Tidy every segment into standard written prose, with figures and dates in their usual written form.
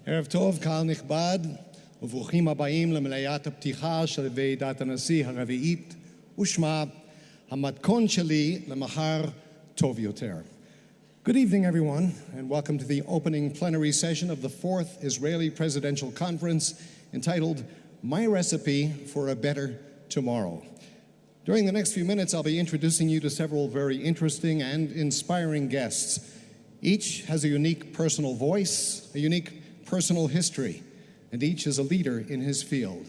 ערב טוב, קהל נכבד, וברוכים הבאים למליאת הפתיחה של ועידת הנשיא הרביעית, ושמה המתכון שלי למחר טוב יותר. Good evening, everyone, and welcome to the opening plenary session of the 4th Israeli Presidential Conference entitled My Recipe for a Better Tomorrow. During the next few minutes, I'll be introducing you to several very interesting and inspiring guests. Each has a unique personal voice, a unique personal history, and each is a leader in his field.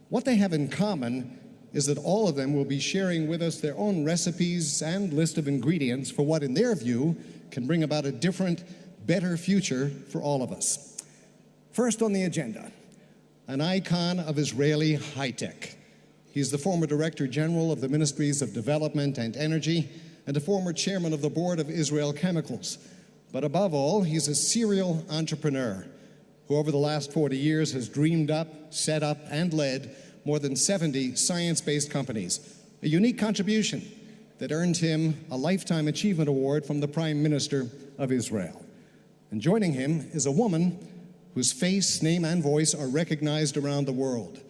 What they have in common is that all of them will be sharing with us their own recipes and list of ingredients for what, in their view, can bring about a different, better future for all of us. First on the agenda, an icon of Israeli high-tech. He's the former Director General of the Ministries of Development and Energy and a former chairman of the board of Israel Chemicals. But above all, he's a serial entrepreneur who over the last 40 years has dreamed up, set up, and led more than 70 science-based companies, a unique contribution that earned him a Lifetime Achievement Award from the Prime Minister of Israel. And joining him is a woman whose face, name, and voice are recognized around the world.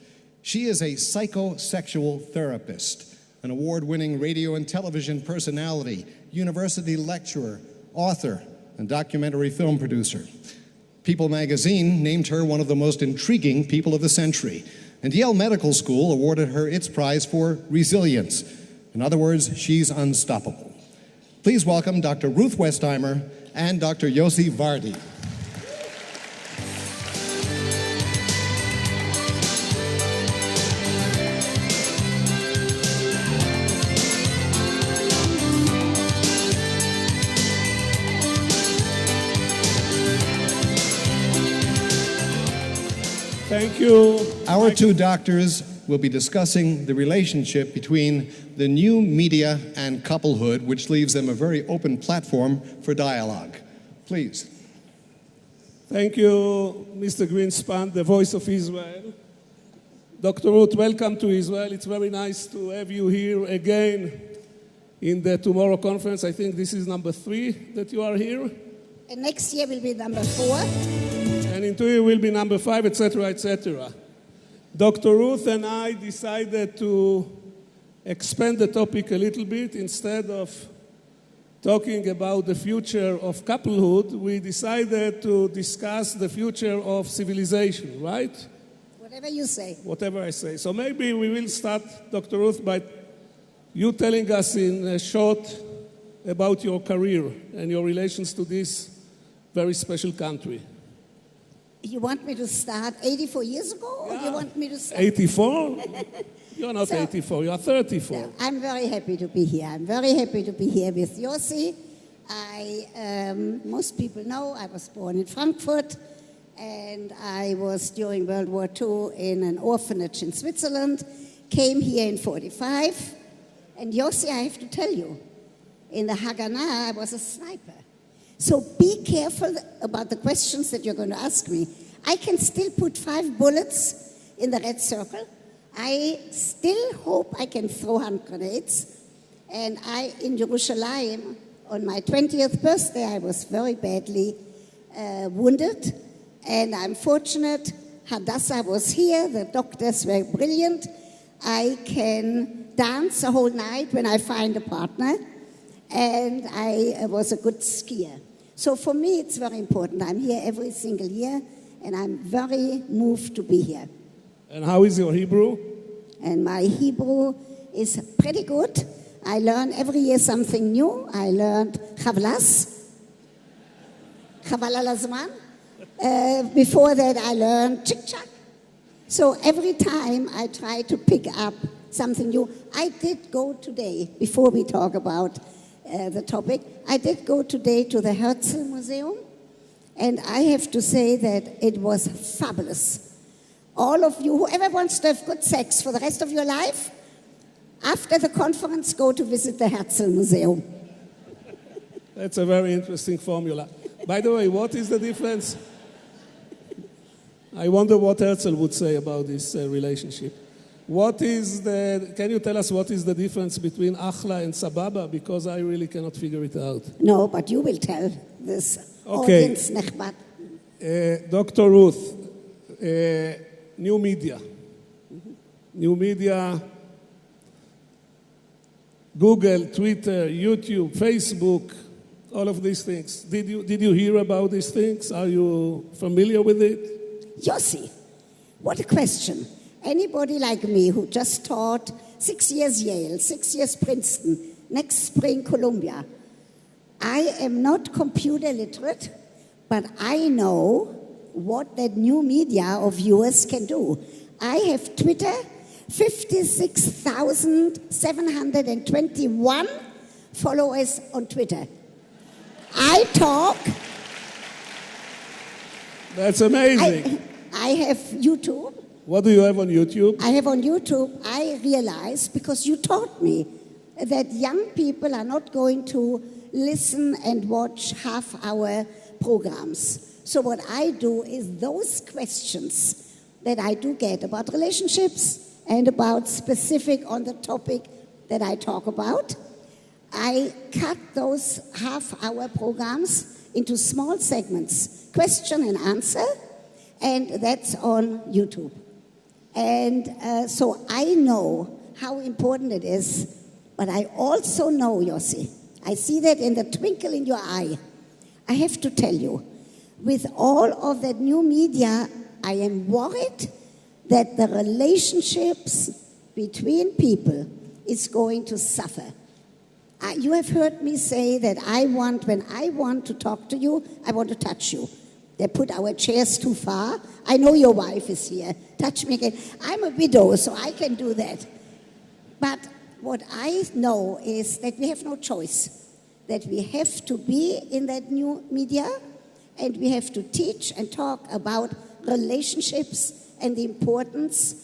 She is a psychosexual therapist, an award-winning radio and television personality, university lecturer, author, and documentary film producer. People magazine named her one of the most intriguing people of the century, and Yale Medical School awarded her its prize for resilience. In other words, she's unstoppable. Please welcome Dr. Ruth Westheimer and Dr. Yossi Vardi. Thank you. Our two doctors will be discussing the relationship between the new media and couplehood, which leaves them a very open platform for dialogue. Please. Thank you, Mr. Greenspan, the voice of Israel. Dr. Ruth, welcome to Israel. It's very nice to have you here again in the Tomorrow Conference. I think this is number 3 that you are here. And next year will be number 4. And in 2 years will be number 5, etc., etc. Dr. Ruth and I decided to expand the topic a little bit. Instead of talking about the future of couplehood, we decided to discuss the future of civilization, right? Whatever you say. Whatever I say. So maybe we will start, Dr. Ruth, by you telling us in a short about your career and your relations to this very special country. You want me to start 84 years ago, or you want me to start... 84? You're not 84, you are 34. No, I'm very happy to be here. I'm very happy to be here with Yossi. Most people know I was born in Frankfurt, and I was during World War II in an orphanage in Switzerland, came here in 45, and Yossi, I have to tell you, in the Haganah, I was a sniper. So be careful about the questions that you're going to ask me. I can still put 5 bullets in the red circle. I still hope I can throw hand grenades. And in Jerusalem, on my 20th birthday, I was very badly wounded. And I'm fortunate, Hadassah was here, the doctors were brilliant. I can dance the whole night when I find a partner. And I was a good skier. So for me, it's very important. I'm here every single year, and I'm very moved to be here. And how is your Hebrew? And my Hebrew is pretty good. I learn every year something new. I learned Chavlas, Chaval al Hazman. Before that, I learned Chick-Chack. So every time I try to pick up something new. I did go today, before we talk about the topic, I did go today to the Herzl Museum, and I have to say that it was fabulous. All of you, whoever wants to have good sex for the rest of your life, after the conference, go to visit the Herzl Museum. That's a very interesting formula. By the way, what is the difference? I wonder what Herzl would say about this relationship. Can you tell us what is the difference between Achla and Sababa? Because I really cannot figure it out. No, but you will tell this audience, Nechbat. Dr. Ruth, new media. New media, Google, Twitter, YouTube, Facebook, all of these things. Did you hear about these things? Are you familiar with it? Yossi, what a question. Anybody like me who just taught 6 years Yale, 6 years Princeton, next spring Columbia. I am not computer literate, but I know what that new media of yours can do. I have Twitter, 56,721 followers on Twitter. I talk. That's amazing. I have YouTube. What do you have on YouTube? I have on YouTube, I realized, because you taught me, that young people are not going to listen and watch half-hour programs. So what I do is those questions that I do get about relationships and about specific on the topic that I talk about, I cut those half-hour programs into small segments, question and answer, and that's on YouTube. And so I know how important it is, but I also know, Yossi, I see that in the twinkle in your eye. I have to tell you, with all of that new media, I am worried that the relationships between people is going to suffer. You have heard me say that when I want to talk to you, I want to touch you. They put our chairs too far. I know your wife is here. Touch me again. I'm a widow, so I can do that. But what I know is that we have no choice, that we have to be in that new media, and we have to teach and talk about relationships and the importance,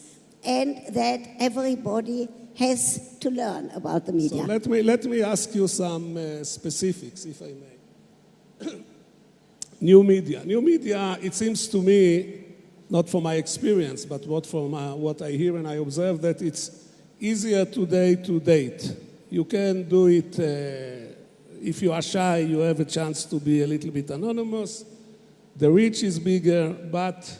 and that everybody has to learn about the media. So let me ask you some specifics, if I may. New media. New media, it seems to me, not from my experience, but what I hear and I observe, that it's easier today to date. You can do it, if you are shy, you have a chance to be a little bit anonymous. The reach is bigger, but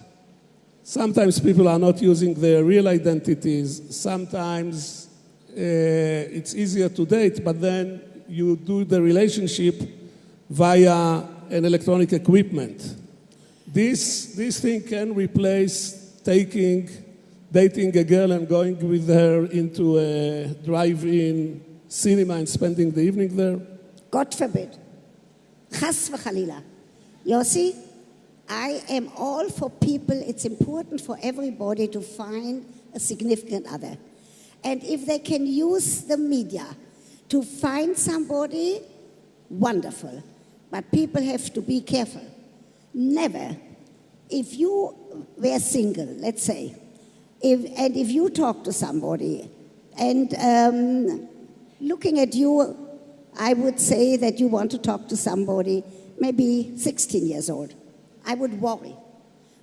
sometimes people are not using their real identities. Sometimes it's easier to date, but then you do the relationship via an electronic equipment. This thing can replace dating a girl and going with her into a drive-in cinema and spending the evening there? God forbid. Chas v'chalila. Yossi, I am all for people. It's important for everybody to find a significant other. And if they can use the media to find somebody, wonderful. But people have to be careful. Never. If you were single, let's say, if you talk to somebody, and looking at you, I would say that you want to talk to somebody, maybe 16 years old. I would worry.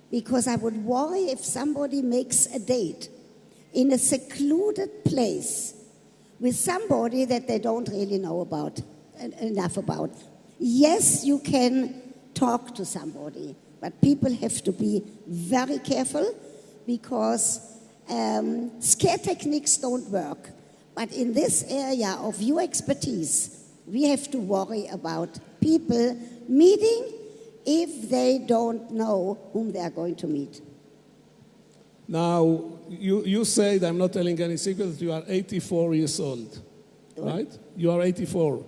Because I would worry if somebody makes a date in a secluded place with somebody that they don't really know enough about. Yes, you can talk to somebody, but people have to be very careful because scare techniques don't work. But in this area of your expertise, we have to worry about people meeting if they don't know whom they are going to meet. Now, you said, I'm not telling any secret, that you are 84 years old, right? You are 84.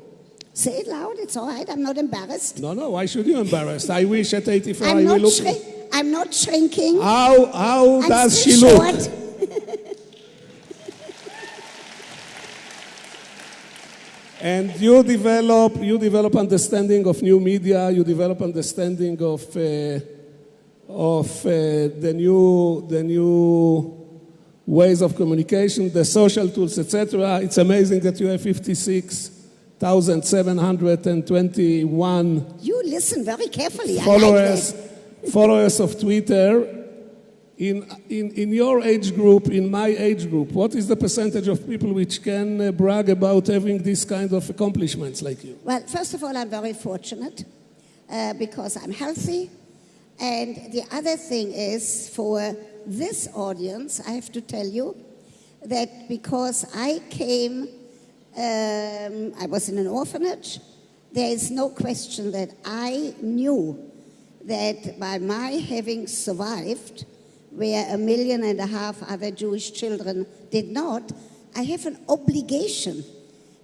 Say it loud, it's all right, I'm not embarrassed. No, why should you be embarrassed? I wish at 84 I'm I will not look... I'm not shrinking. How does she still look? short. And you develop understanding of new media, you develop understanding of the new ways of communication, the social tools, etc. It's amazing that you have 56,721 You listen very carefully. followers of Twitter. In your age group, in my age group, what is the percentage of people which can brag about having this kind of accomplishments like you? Well, first of all, I'm very fortunate because I'm healthy. And the other thing is, for this audience, I have to tell you that because I came, I was in an orphanage, there is no question that I knew that by my having survived, where 1.5 million other Jewish children did not, I have an obligation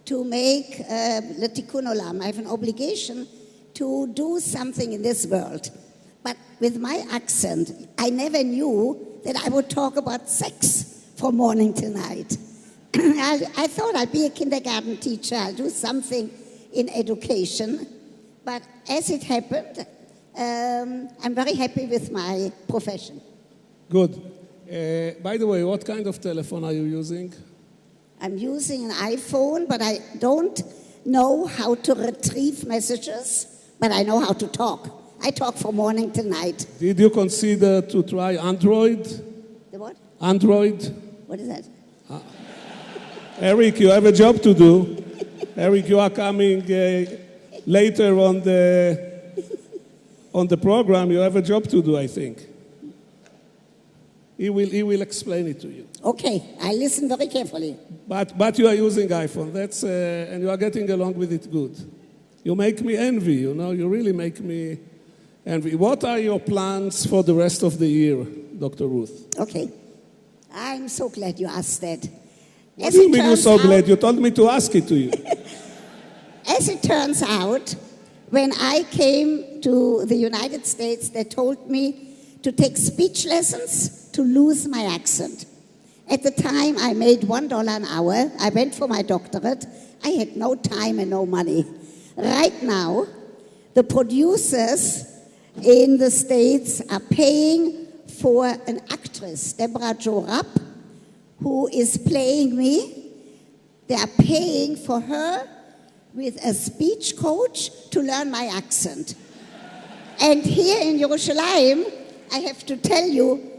to make l'tikkun olam. I have an obligation to do something in this world. But with my accent, I never knew that I would talk about sex from morning till night. I thought I'd be a kindergarten teacher, I'll do something in education. But as it happened, I'm very happy with my profession. Good. By the way, what kind of telephone are you using? I'm using an iPhone, but I don't know how to retrieve messages, but I know how to talk. I talk from morning till night. Did you consider to try Android? The what? Android? What is that? Eric, you have a job to do. Eric, you are coming later on the program. You have a job to do, I think. He will explain it to you. Okay, I listen very carefully. But you are using iPhone. That's and you are getting along with it good. You make me envy. You really make me envy. What are your plans for the rest of the year, Dr. Ruth? Okay, I'm so glad you asked that. What do you mean you're so glad? You told me to ask it to you. As it turns out, when I came to the United States, they told me to take speech lessons to lose my accent. At the time, I made $1 an hour. I went for my doctorate. I had no time and no money. Right now, the producers in the States are paying for an actress, Deborah Jo Rapp, who is playing me. They are paying for her with a speech coach to learn my accent. And here in Jerusalem, I have to tell you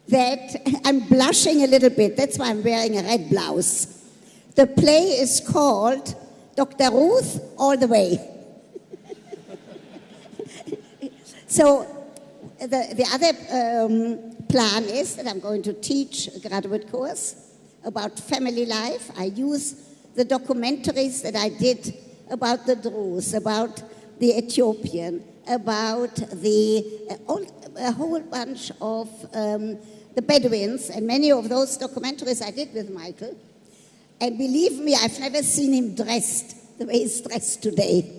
that I'm blushing a little bit. That's why I'm wearing a red blouse. The play is called Dr. Ruth All the Way. So the other plan is that I'm going to teach a graduate course about family life. I use the documentaries that I did about the Druze, about the Ethiopian, about a whole bunch of the Bedouins, and many of those documentaries I did with Michael. And believe me, I've never seen him dressed the way he's dressed today.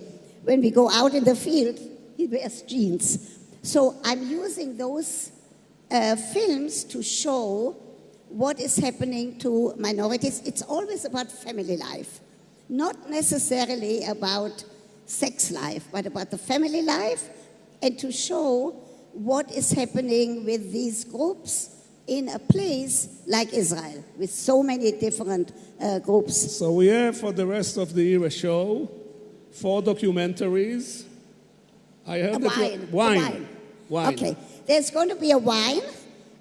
When we go out in the field, he wears jeans. So I'm using those films to show what is happening to minorities. It's always about family life, not necessarily about sex life, but about the family life, and to show what is happening with these groups in a place like Israel, with so many different groups. So we have for the rest of the year a show, 4 documentaries. I heard wine. Okay, there's going to be a wine,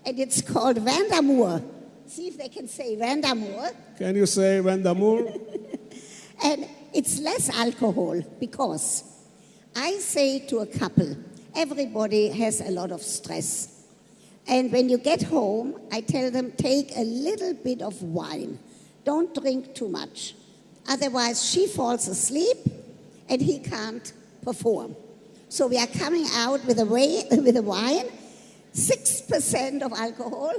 and it's called Vin d'Amour. See if they can say Vin d'Amour. Can you say Vin d'Amour? And it's less alcohol, because I say to a couple, everybody has a lot of stress. And when you get home, I tell them, take a little bit of wine. Don't drink too much. Otherwise, she falls asleep and he can't perform. So we are coming out with a wine, 6% of alcohol,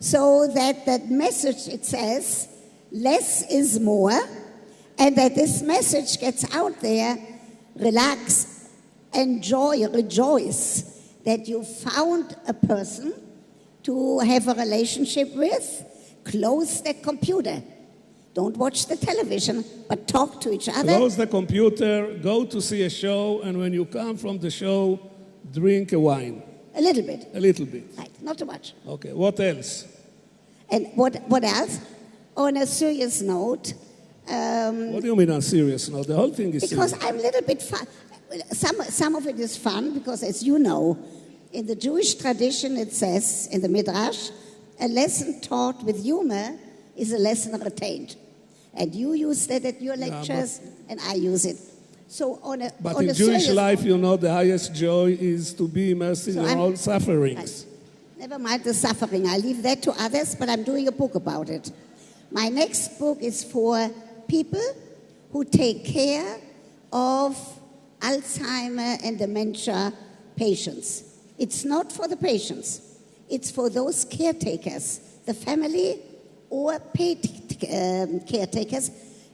so that message, it says, less is more, and that this message gets out there, relax, enjoy, rejoice, that you found a person to have a relationship with. Close the computer. Don't watch the television, but talk to each other. Close the computer, go to see a show, and when you come from the show, drink a wine. A little bit. A little bit. Right, not too much. Okay, what else? And what else? On a serious note... what do you mean on a serious note? The whole thing is because serious. I'm a little bit fun. Some of it is fun, because as you know, in the Jewish tradition it says, in the Midrash, a lesson taught with humor is a lesson retained. And you use that at your lectures, and I use it. So But on in a Jewish serious life, note- you know, the highest joy is to be immersed in So your I'm- own sufferings. Never mind the suffering. I leave that to others, but I'm doing a book about it. My next book is for people who take care of Alzheimer and dementia patients. It's not for the patients. It's for those caretakers, the family or paid caretakers,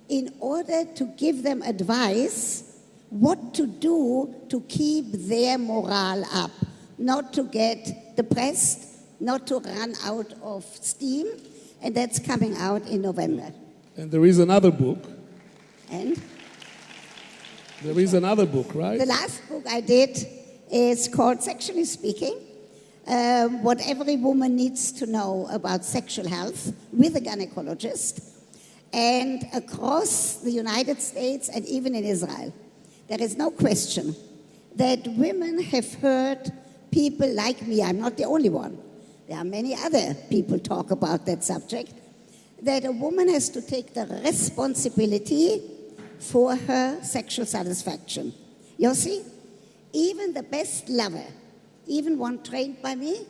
in order to give them advice what to do to keep their morale up, not to get depressed, not to run out of steam, and that's coming out in November. And there is another book. And There is another book, right? the last book I did is called Sexually Speaking, what every woman needs to know about sexual health with a gynecologist. And across the United States and even in Israel, there is no question that women have heard people like me, I'm not the only one, there are many other people talk about that subject, that a woman has to take the responsibility for her sexual satisfaction. You see, even the best lover, even one trained by me,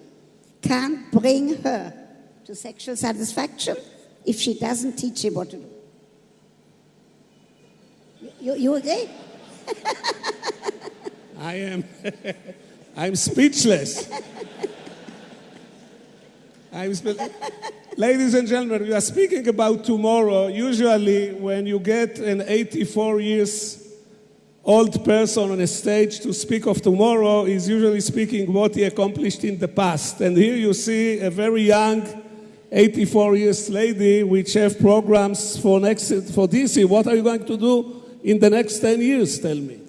can't bring her to sexual satisfaction if she doesn't teach him what to do. You agree? I'm speechless. Ladies and gentlemen, we are speaking about tomorrow. Usually when you get an 84 years old person on a stage to speak of tomorrow, is usually speaking what he accomplished in the past. And here you see a very young 84 years lady which have programs for this year. What are you going to do in the next 10 years, tell me?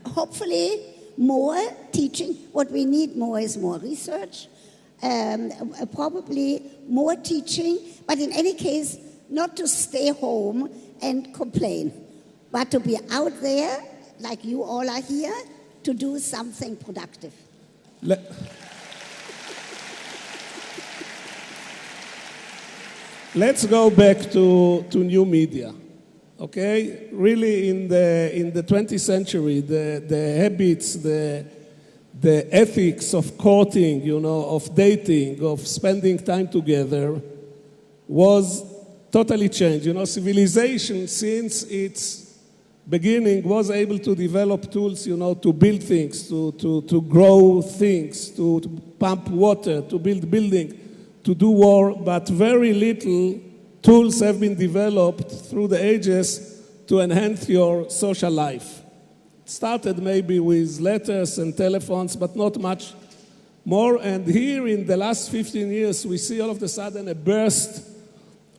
Hopefully more teaching. What we need more is more research, probably more teaching, but in any case, not to stay home and complain, but to be out there, like you all are here, to do something productive. Let's go back to new media. Okay, really in the 20th century, the habits, the ethics of courting, you know, of dating, of spending time together, was totally changed. You know, civilization since its beginning was able to develop tools, you know, to build things, to grow things, to pump water, to build building, to do war, but very little tools have been developed through the ages to enhance your social life. It started maybe with letters and telephones, but not much more. And here in the last 15 years, we see all of a sudden a burst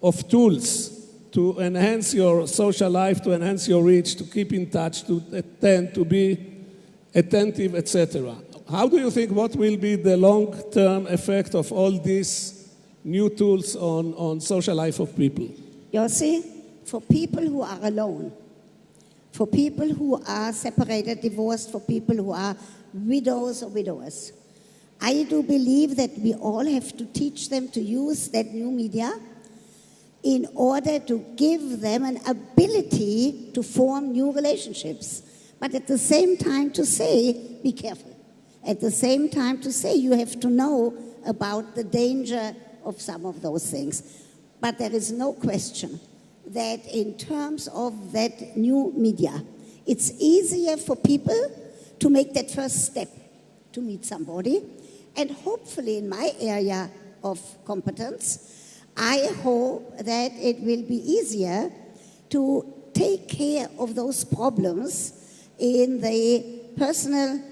of tools to enhance your social life, to enhance your reach, to keep in touch, to attend, to be attentive, etc. How do you think, what will be the long-term effect of all these new tools on social life of people? You see, for people who are alone, for people who are separated, divorced, for people who are widows or widowers, I do believe that we all have to teach them to use that new media in order to give them an ability to form new relationships. But at the same time to say, be careful. At the same time to say, you have to know about the danger of some of those things. But there is no question that in terms of that new media, it's easier for people to make that first step to meet somebody. And hopefully in my area of competence, I hope that it will be easier to take care of those problems in the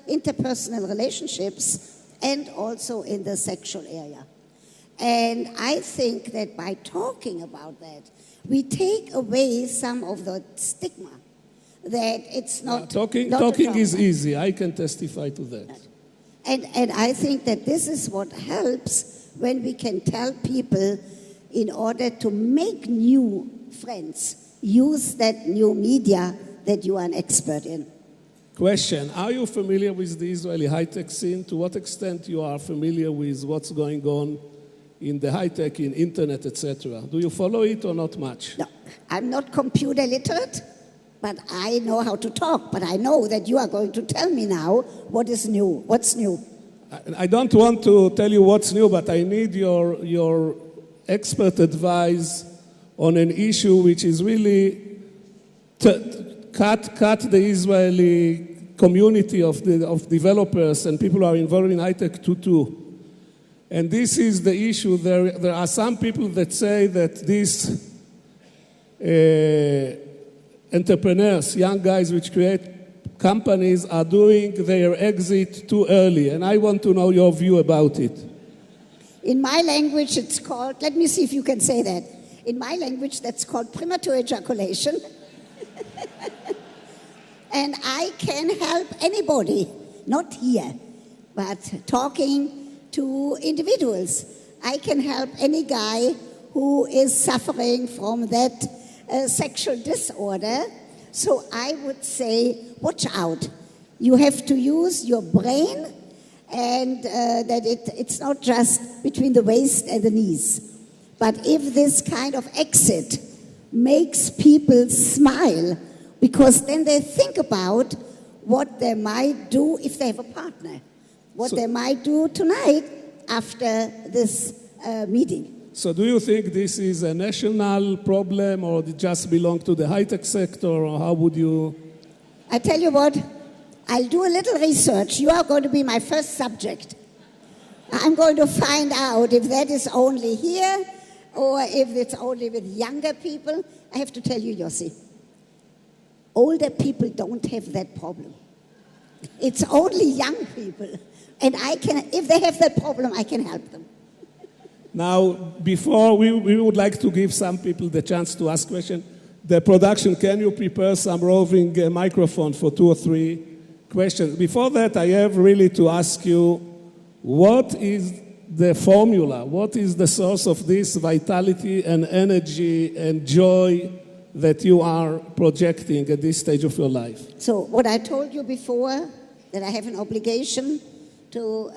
interpersonal relationships and also in the sexual area. And I think that by talking about that, we take away some of the stigma that it's not... Talking is easy. I can testify to that. And I think that this is what helps when we can tell people, in order to make new friends, use that new media that you are an expert in. Question, are you familiar with the Israeli high-tech scene? To what extent you are familiar with what's going on in the high-tech, in internet, etc.? Do you follow it or not much? No, I'm not computer literate, But I know how to talk, but I know that you are going to tell me now what is new. What's new? I don't want to tell you what's new, but I need your expert advice on an issue which is really cut the Israeli community of developers and people who are involved in high-tech to two. And this is the issue. There are some people that say that these entrepreneurs, young guys which create companies, are doing their exit too early. And I want to know your view about it. In my language, it's called, let me see if you can say that. In my language, that's called premature ejaculation. And I can help anybody, not here, but talking to individuals. I can help any guy who is suffering from that sexual disorder. So I would say, watch out. You have to use your brain, and that it's not just between the waist and the knees. But if this kind of exit makes people smile, because then they think about what they might do if they have a partner, what they might do tonight after this meeting. So do you think this is a national problem, or it just belong to the high-tech sector, or how would you? I tell you what, I'll do a little research. You are going to be my first subject. I'm going to find out if that is only here or if it's only with younger people. I have to tell you, Yossi, older people don't have that problem. It's only young people. And if they have that problem, I can help them. Now, before we would like to give some people the chance to ask questions. The production, can you prepare some roving microphone for 2 or 3 questions? Before that, I have really to ask you, what is the formula? What is the source of this vitality and energy and joy that you are projecting at this stage of your life? So what I told you before, that I have an obligation to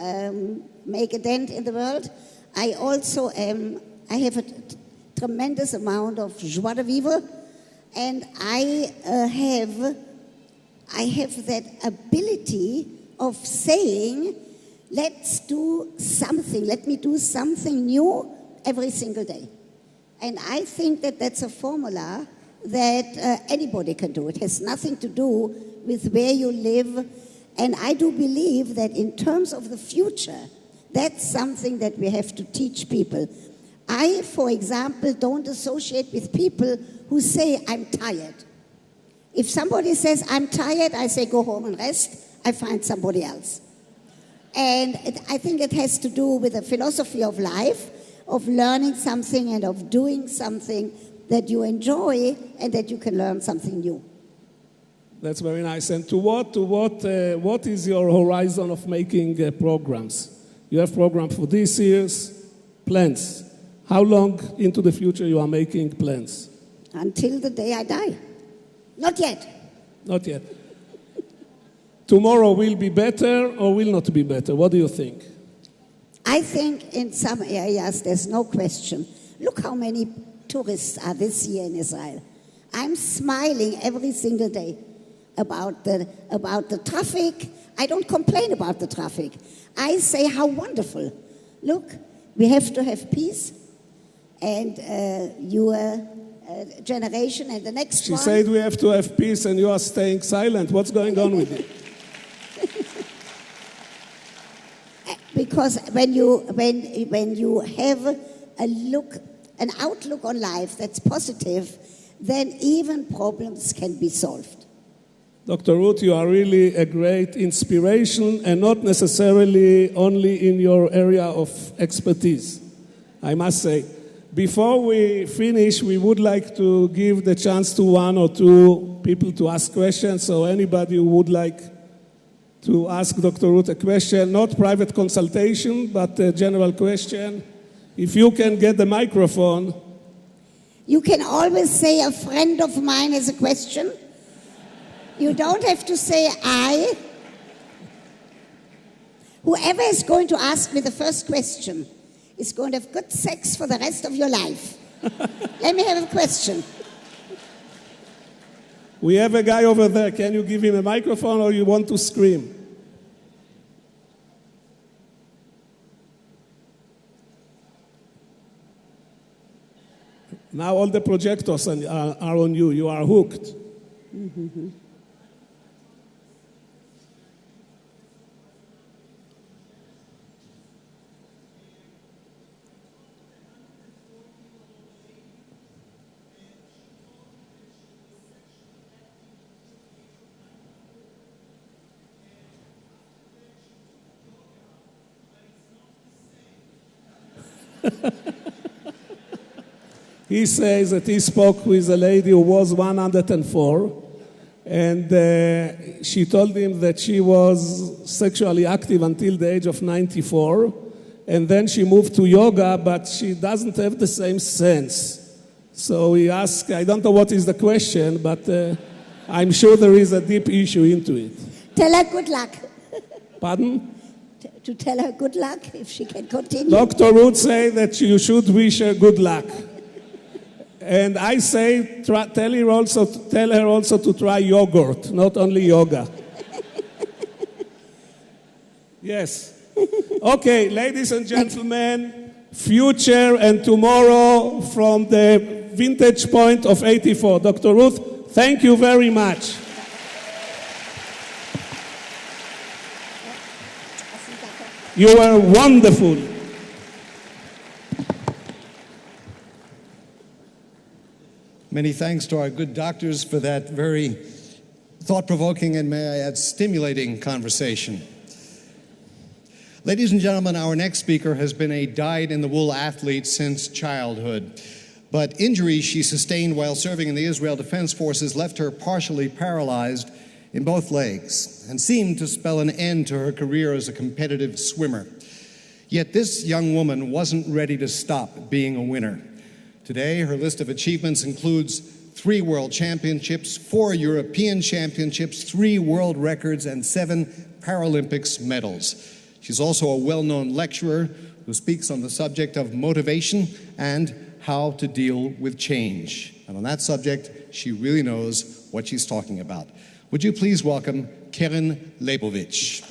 make a dent in the world, I also I have a tremendous amount of joie de vivre, and I have that ability of saying, let's do something, let me do something new every single day. And I think that that's a formula that anybody can do. It has nothing to do with where you live. And I do believe that in terms of the future, that's something that we have to teach people. I, for example, don't associate with people who say, I'm tired. If somebody says, I'm tired, I say, go home and rest. I find somebody else. And I think it has to do with a philosophy of life, of learning something and of doing something that you enjoy and that you can learn something new. That's very nice. And what is your horizon of making programs? You have programs for this year's plans. How long into the future you are making plans? Until the day I die. Not yet. Not yet. Tomorrow will be better or will not be better? What do you think? I think in some areas there's no question. Look how many tourists are this year in Israel. I'm smiling every single day about the traffic. I don't complain about the traffic. I say how wonderful. Look, we have to have peace, and your generation and the next one. She said we have to have peace, and you are staying silent. What's going on with you? Because when you have an outlook on life that's positive, then even problems can be solved. Dr. Ruth, you are really a great inspiration, and not necessarily only in your area of expertise, I must say. Before we finish, we would like to give the chance to 1 or 2 people to ask questions. So anybody who would like to ask Dr. Ruth a question, not private consultation, but a general question. If you can get the microphone. You can always say a friend of mine has a question. You don't have to say I. Whoever is going to ask me the first question is going to have good sex for the rest of your life. Let me have a question. We have a guy over there. Can you give him a microphone or you want to scream? Now all the projectors are on you. You are hooked. Mm-hmm. He says that he spoke with a lady who was 104, and she told him that she was sexually active until the age of 94, and then she moved to yoga, but she doesn't have the same sense. So he asked, I don't know what is the question, but I'm sure there is a deep issue into it. Tell her good luck. Pardon? To tell her good luck if she can continue. Dr. Ruth said that you should wish her good luck. And I say, tell her also to try yogurt, not only yoga. Yes. Okay, ladies and gentlemen, future and tomorrow from the vintage point of 84. Dr. Ruth, thank you very much. You were wonderful. Many thanks to our good doctors for that very thought-provoking and, may I add, stimulating conversation. Ladies and gentlemen, our next speaker has been a dyed-in-the-wool athlete since childhood. But injuries she sustained while serving in the Israel Defense Forces left her partially paralyzed in both legs and seemed to spell an end to her career as a competitive swimmer. Yet this young woman wasn't ready to stop being a winner. Today, her list of achievements includes 3 world championships, 4 European championships, 3 world records, and 7 Paralympics medals. She's also a well-known lecturer who speaks on the subject of motivation and how to deal with change. And on that subject, she really knows what she's talking about. Would you please welcome Keren Leibovich.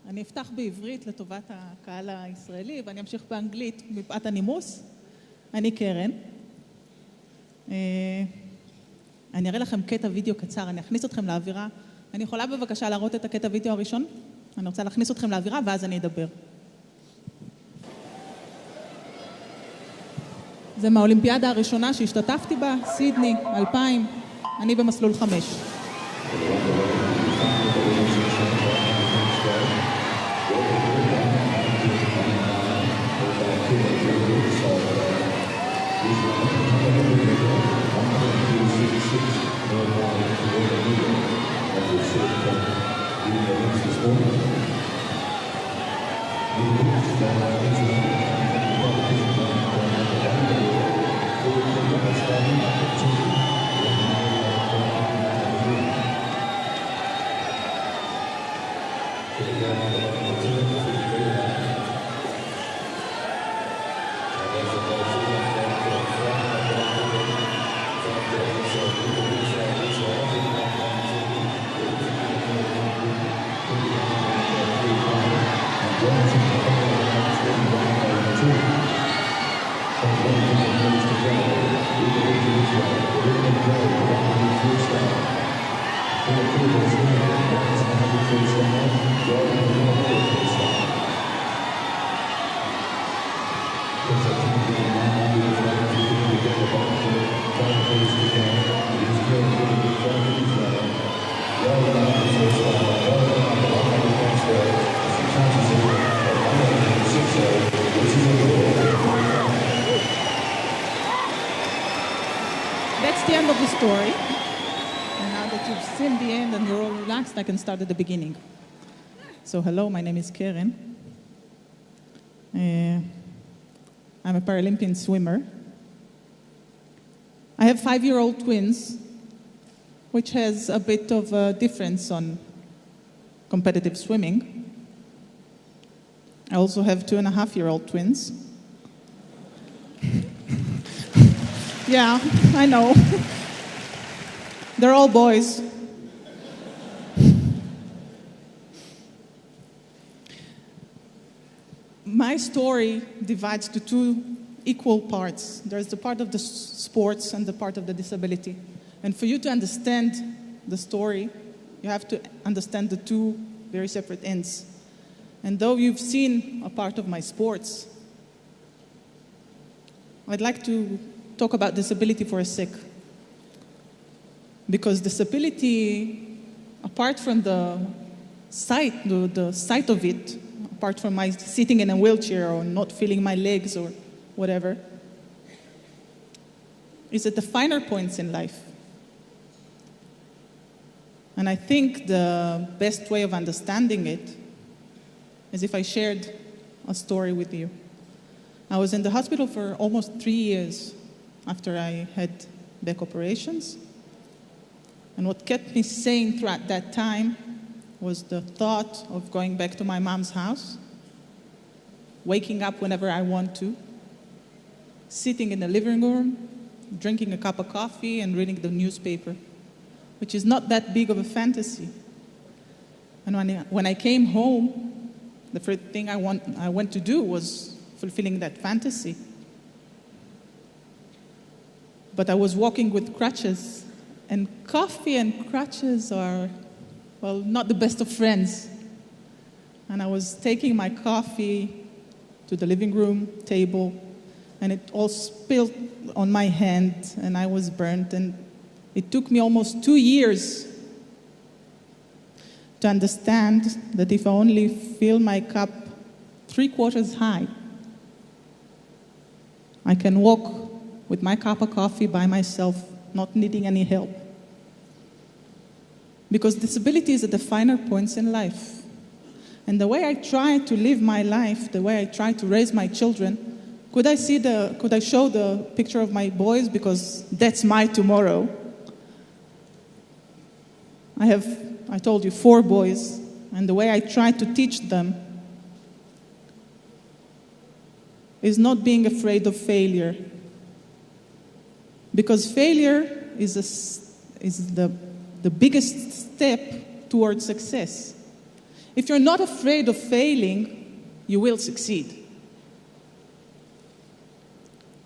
אני אפתח בעברית לטובת הקהל הישראלי, ואני אמשיך באנגלית מפאת הנימוס. אני קרן. אני אראה לכם קטע וידאו קצר, אני אכניס אתכם לאווירה. אני יכולה בבקשה להראות את הקטע וידאו הראשון? אני רוצה להכניס אתכם לאווירה, ואז אני אדבר. זה מהאולימפיאדה הראשונה שהשתתפתי בה, סידני, 2000. אני במסלול 5. Story. And now that you've seen the end and you're all relaxed, I can start at the beginning. So hello, my name is Keren. I'm a Paralympian swimmer. I have 5-year-old twins which has a bit of a difference on competitive swimming. I also have 2.5-year-old twins. Yeah, I know. They're all boys. My story divides to two equal parts. There's the part of the sports and the part of the disability. And for you to understand the story, you have to understand the two very separate ends. And though you've seen a part of my sports, I'd like to talk about disability for a sec. Because disability, apart from the sight of it, apart from my sitting in a wheelchair or not feeling my legs or whatever, is at the finer points in life. And I think the best way of understanding it is if I shared a story with you. I was in the hospital for almost 3 years after I had back operations. And what kept me sane throughout that time was the thought of going back to my mom's house, waking up whenever I want to, sitting in the living room, drinking a cup of coffee and reading the newspaper, which is not that big of a fantasy. And when I came home, the first thing I went to do was fulfilling that fantasy. But I was walking with crutches, and coffee and crutches are, well, not the best of friends. And I was taking my coffee to the living room table, and it all spilled on my hand, and I was burnt. And it took me almost 2 years to understand that if I only fill my cup 3/4 high, I can walk with my cup of coffee by myself, not needing any help. Because disability is at the finer points in life. And the way I try to live my life, the way I try to raise my children, could I show the picture of my boys? Because that's my tomorrow. I told you, 4 boys, and the way I try to teach them is not being afraid of failure. Because failure is the biggest step towards success. If you're not afraid of failing, you will succeed.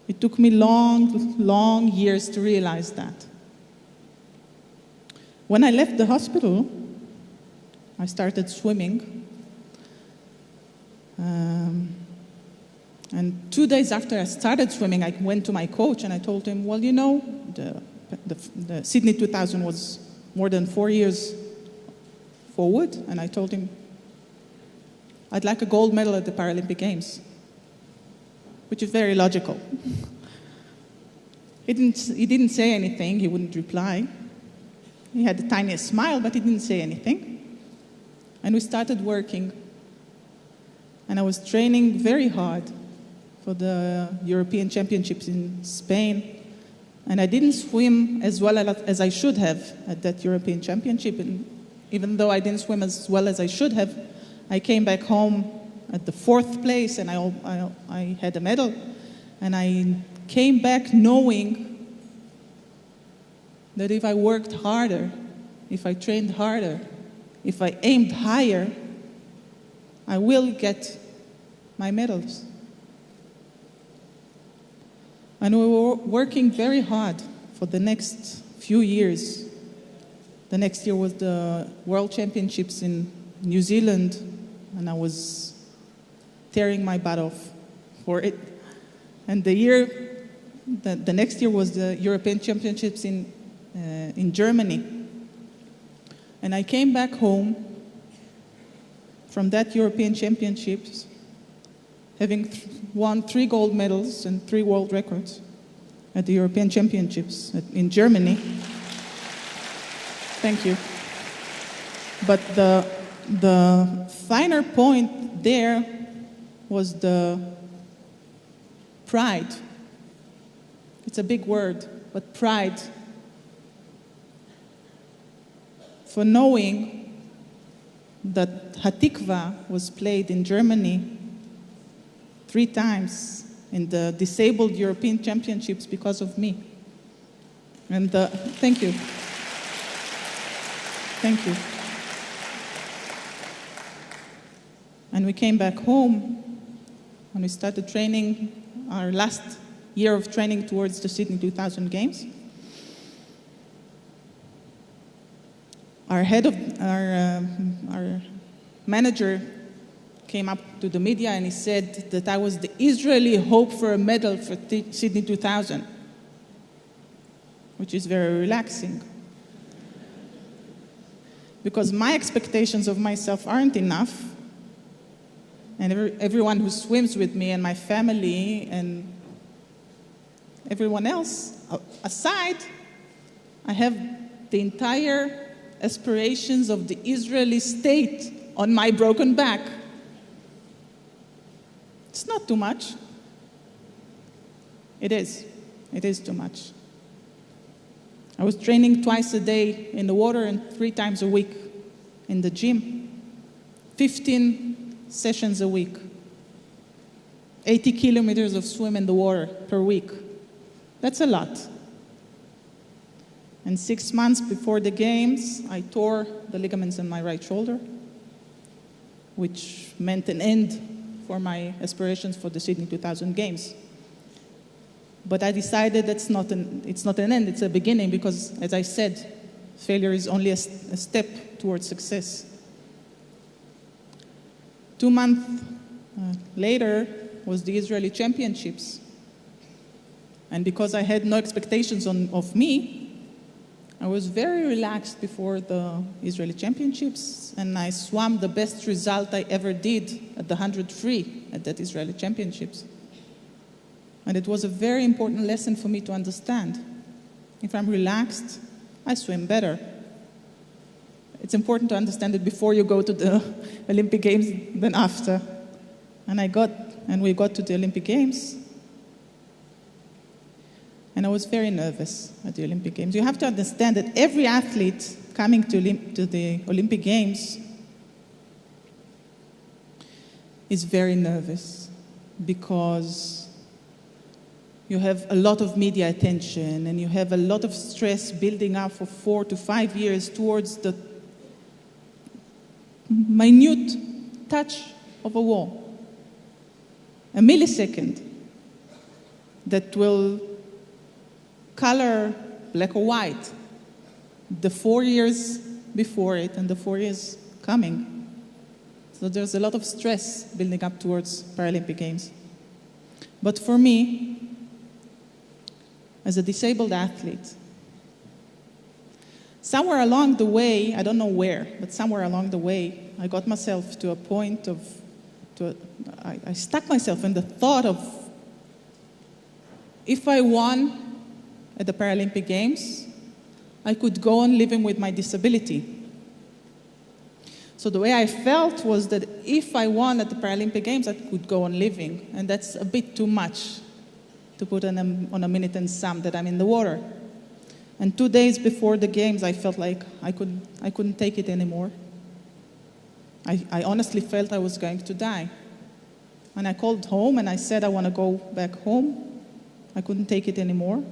It took me long years to realize that. When I left the hospital, I started swimming. And 2 days after I started swimming, I went to my coach and I told him, well, you know, the Sydney 2000 was more than 4 years forward. And I told him, I'd like a gold medal at the Paralympic Games, which is very logical. He didn't say anything. He wouldn't reply. He had the tiniest smile, but he didn't say anything. And we started working. And I was training very hard for the European Championships in Spain. And I didn't swim as well as I should have at that European Championship. And even though I didn't swim as well as I should have, I came back home at the 4th place, and I had a medal. And I came back knowing that if I worked harder, if I trained harder, if I aimed higher, I will get my medals. And we were working very hard for the next few years. The next year was the World Championships in New Zealand, and I was tearing my butt off for it. And the next year was the European Championships in Germany. And I came back home from that European Championships having won 3 gold medals and 3 world records at the European Championships in Germany. Thank you. But the finer point there was the pride. It's a big word, but pride for knowing that Hatikva was played in Germany 3 times in the disabled European Championships because of me. And thank you. Thank you. And we came back home and we started training, our last year of training towards the Sydney 2000 Games. Our manager came up to the media and he said that I was the Israeli hope for a medal for Sydney 2000, which is very relaxing. Because my expectations of myself aren't enough, and everyone who swims with me and my family and everyone else aside, I have the entire aspirations of the Israeli state on my broken back. It's not too much. It is. It is too much. I was training twice a day in the water and 3 times a week in the gym. 15 sessions a week. 80 kilometers of swim in the water per week. That's a lot. And 6 months before the games, I tore the ligaments in my right shoulder, which meant an end for my aspirations for the Sydney 2000 Games. But I decided it's not an end, it's a beginning, because, as I said, failure is only a step towards success. 2 months later was the Israeli Championships. And because I had no expectations of me, I was very relaxed before the Israeli Championships, and I swam the best result I ever did at the 100 free at that Israeli Championships. And it was a very important lesson for me to understand. If I'm relaxed, I swim better. It's important to understand it before you go to the Olympic Games than after. And we got to the Olympic Games, and I was very nervous at the Olympic Games. You have to understand that every athlete coming to the Olympic Games is very nervous, because you have a lot of media attention and you have a lot of stress building up for 4 to 5 years towards the minute touch of a wall, a millisecond that will color black or white the 4 years before it and the 4 years coming. So there's a lot of stress building up towards Paralympic Games. But for me, as a disabled athlete, somewhere along the way, I don't know where, but somewhere along the way, I got myself to a point I stuck myself in the thought of, if I won at the Paralympic Games, I could go on living with my disability. So the way I felt was that if I won at the Paralympic Games, I could go on living, and that's a bit too much to put on a minute and some that I'm in the water. And 2 days before the games, I felt like I couldn't take it anymore. I honestly felt I was going to die. And I called home and I said I want to go back home. I couldn't take it anymore.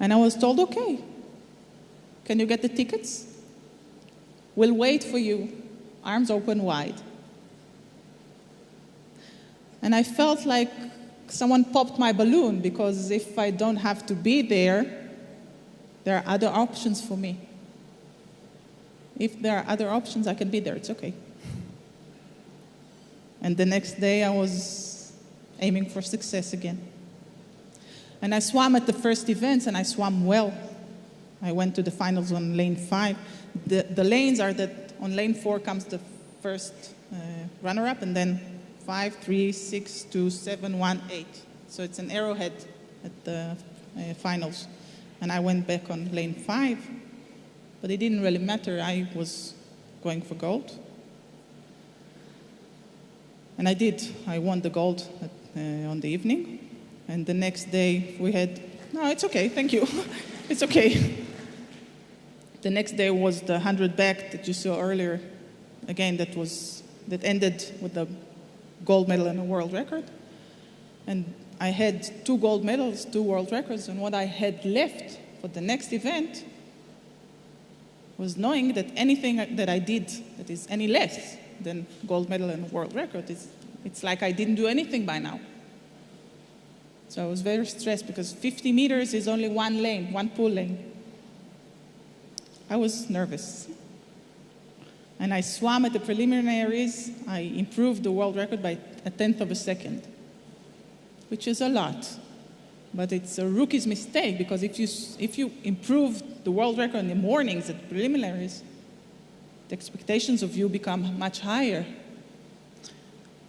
And I was told, okay, can you get the tickets? We'll wait for you, arms open wide. And I felt like someone popped my balloon, because if I don't have to be there are other options for me. If there are other options, I can be there. It's okay. And the next day, I was aiming for success again. And I swam at the first events, and I swam well. I went to the finals on lane 5. The lanes are that on lane 4 comes the first runner-up, and then 5, 3, 6, 2, 7, 1, 8. So it's an arrowhead at the finals. And I went back on lane 5, but it didn't really matter. I was going for gold. And I did. I won the gold on the evening. And the next day we had, no, it's okay, thank you. It's okay. The next day was the 100 back that you saw earlier. Again, that ended with the gold medal and a world record. And I had 2 gold medals, 2 world records, and what I had left for the next event was knowing that anything that I did that is any less than gold medal and world record, it's like I didn't do anything by now. So I was very stressed because 50 meters is only one lane, one pool lane. I was nervous. And I swam at the preliminaries. I improved the world record by 1/10 of a second, which is a lot. But it's a rookie's mistake, because if you improve the world record in the mornings at preliminaries, the expectations of you become much higher.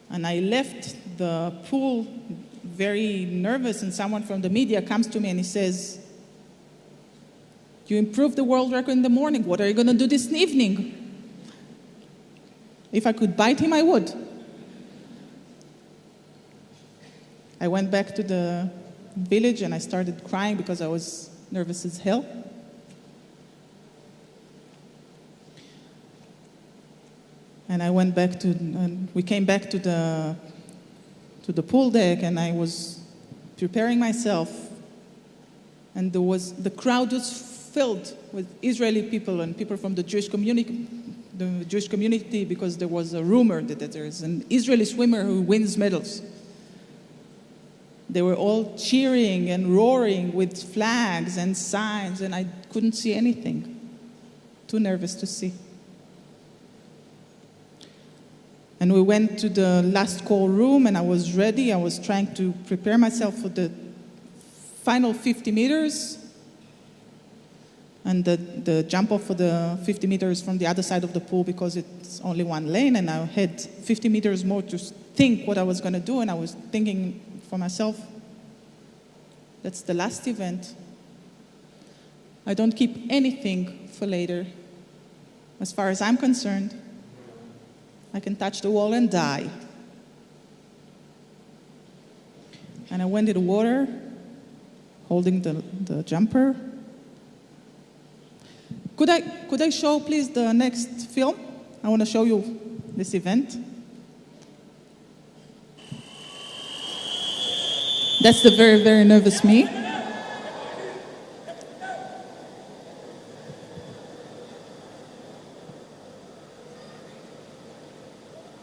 And I left the pool very nervous, and someone from the media comes to me and he says, "You improved the world record in the morning. What are you going to do this evening?" If I could bite him, I would. I went back to the village and I started crying because I was nervous as hell. And we came back to the pool deck, and I was preparing myself, and the crowd was filled with Israeli people and people from the Jewish community, because there was a rumor that there is an Israeli swimmer who wins medals. They were all cheering and roaring with flags and signs, and I couldn't see anything. Too nervous to see. And we went to the last call room, and I was ready. I was trying to prepare myself for the final 50 meters and the jump off for the 50 meters from the other side of the pool, because it's only one lane, and I had 50 meters more to think what I was going to do, and I was thinking for myself, that's the last event. I don't keep anything for later. As far as I'm concerned, I can touch the wall and die. And I went in the water, holding the jumper. Could I show, please, the next film? I want to show you this event. That's the very, very nervous me.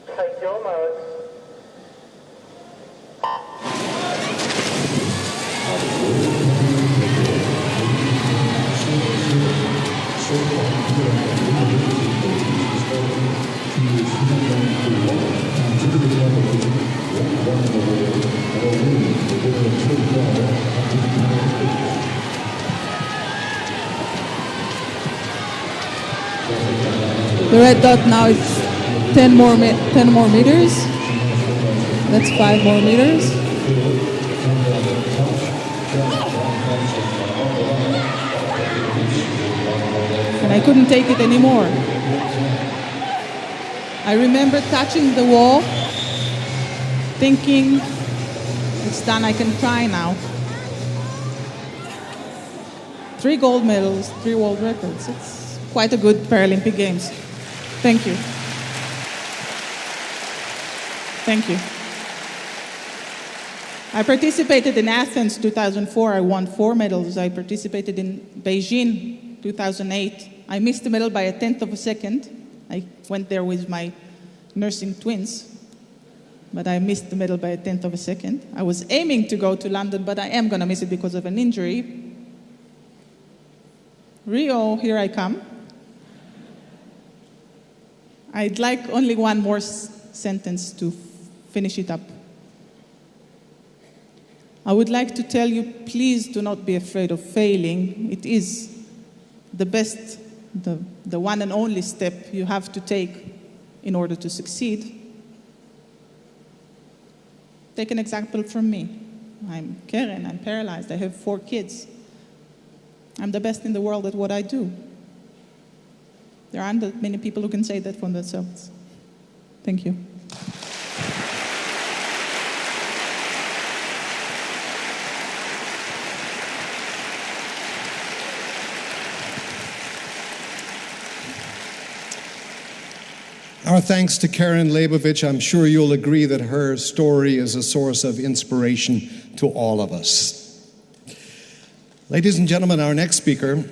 Take your mark. The red dot now is 10 more meters. That's 5 more meters. And I couldn't take it anymore. I remember touching the wall, thinking, it's done, I can cry now. 3 gold medals, 3 world records. It's quite a good Paralympic Games. Thank you. Thank you. I participated in Athens 2004. I won 4 medals. I participated in Beijing 2008. I missed the medal by 1/10 of a second. I went there with my nursing twins, but I missed the medal by 1/10 of a second. I was aiming to go to London, but I am going to miss it because of an injury. Rio, here I come. I'd like only one more sentence to finish it up. I would like to tell you, please do not be afraid of failing. It is the best, the one and only step you have to take in order to succeed. Take an example from me. I'm Karen, I'm paralyzed, I have 4 kids. I'm the best in the world at what I do. There aren't that many people who can say that for themselves. Thank you. Our thanks to Karen Leibovich. I'm sure you'll agree that her story is a source of inspiration to all of us. Ladies and gentlemen, our next speaker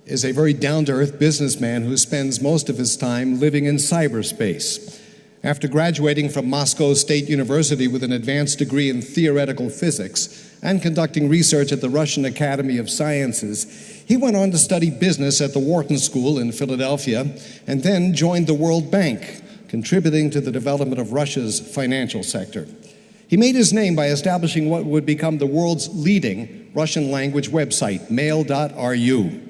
is a very down-to-earth businessman who spends most of his time living in cyberspace. After graduating from Moscow State University with an advanced degree in theoretical physics and conducting research at the Russian Academy of Sciences, he went on to study business at the Wharton School in Philadelphia and then joined the World Bank, contributing to the development of Russia's financial sector. He made his name by establishing what would become the world's leading Russian language website, mail.ru.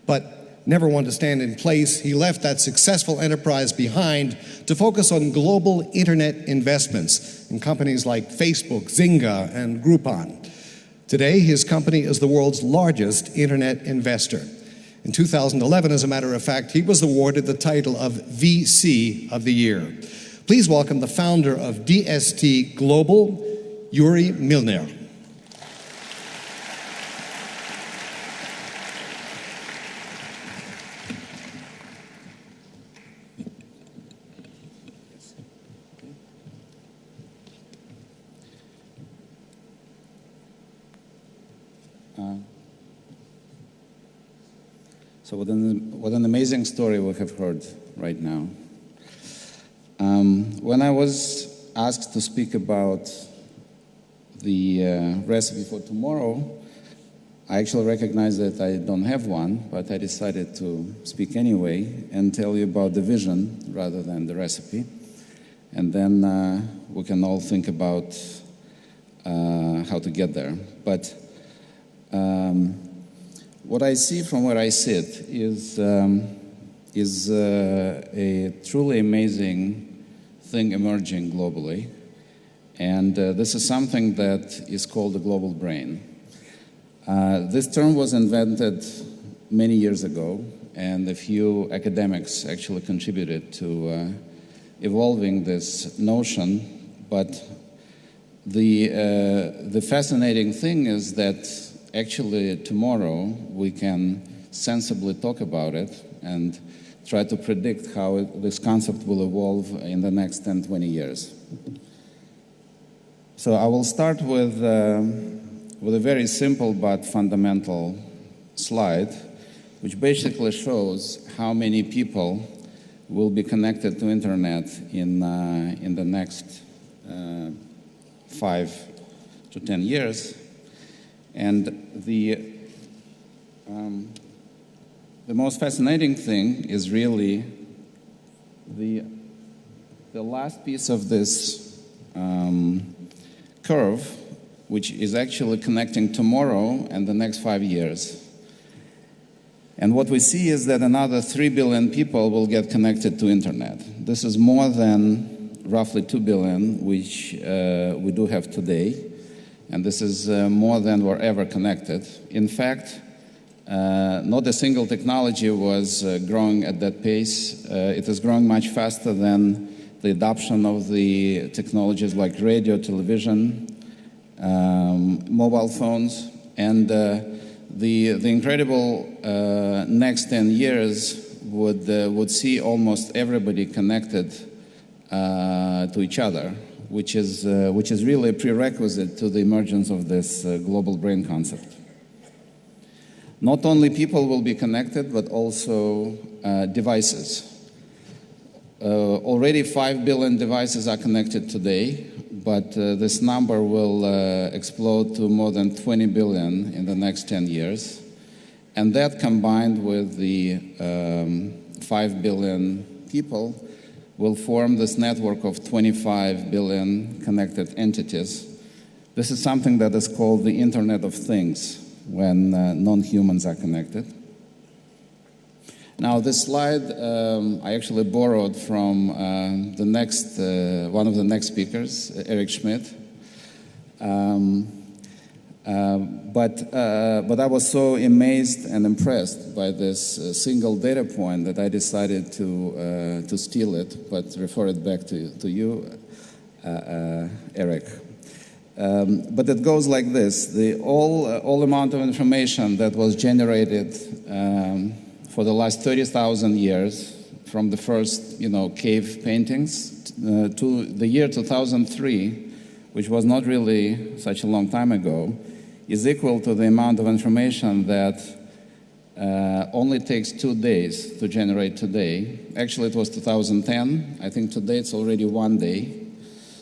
But never one to stand in place, he left that successful enterprise behind to focus on global internet investments in companies like Facebook, Zynga, and Groupon. Today, his company is the world's largest internet investor. In 2011, as a matter of fact, he was awarded the title of VC of the Year. Please welcome the founder of DST Global, Yuri Milner. So what an amazing story we have heard right now. When I was asked to speak about the recipe for tomorrow, I actually recognized that I don't have one, but I decided to speak anyway and tell you about the vision rather than the recipe. And then we can all think about how to get there. But what I see from where I sit is a truly amazing thing emerging globally. And this is something that is called the global brain. This term was invented many years ago, and a few academics actually contributed to evolving this notion. But the fascinating thing is that actually tomorrow we can sensibly talk about it and try to predict how this concept will evolve in the next 10, 20 years. So I will start with a very simple but fundamental slide, which basically shows how many people will be connected to internet in the next 5 to 10 years. And the most fascinating thing is really the last piece of this curve, which is actually connecting tomorrow and the next 5 years. And what we see is that another 3 billion people will get connected to internet. This is more than roughly 2 billion, which we do have today. And this is more than we're ever connected. In fact, not a single technology was growing at that pace. It is growing much faster than the adoption of the technologies like radio, television, mobile phones, and the incredible next 10 years would see almost everybody connected to each other, which is really a prerequisite to the emergence of this global brain concept. Not only people will be connected, but also devices. Already 5 billion devices are connected today, but this number will explode to more than 20 billion in the next 10 years. And that combined with the 5 billion people will form this network of 25 billion connected entities. This is something that is called the Internet of Things, when non-humans are connected. Now, this slide I actually borrowed from one of the next speakers, Eric Schmidt. But I was so amazed and impressed by this single data point that I decided to steal it, but refer it back to you, Eric. But it goes like this: the all amount of information that was generated for the last 30,000 years from the first, cave paintings to the year 2003, which was not really such a long time ago, is equal to the amount of information that only takes 2 days to generate today. Actually, it was 2010. I think today it's already 1 day.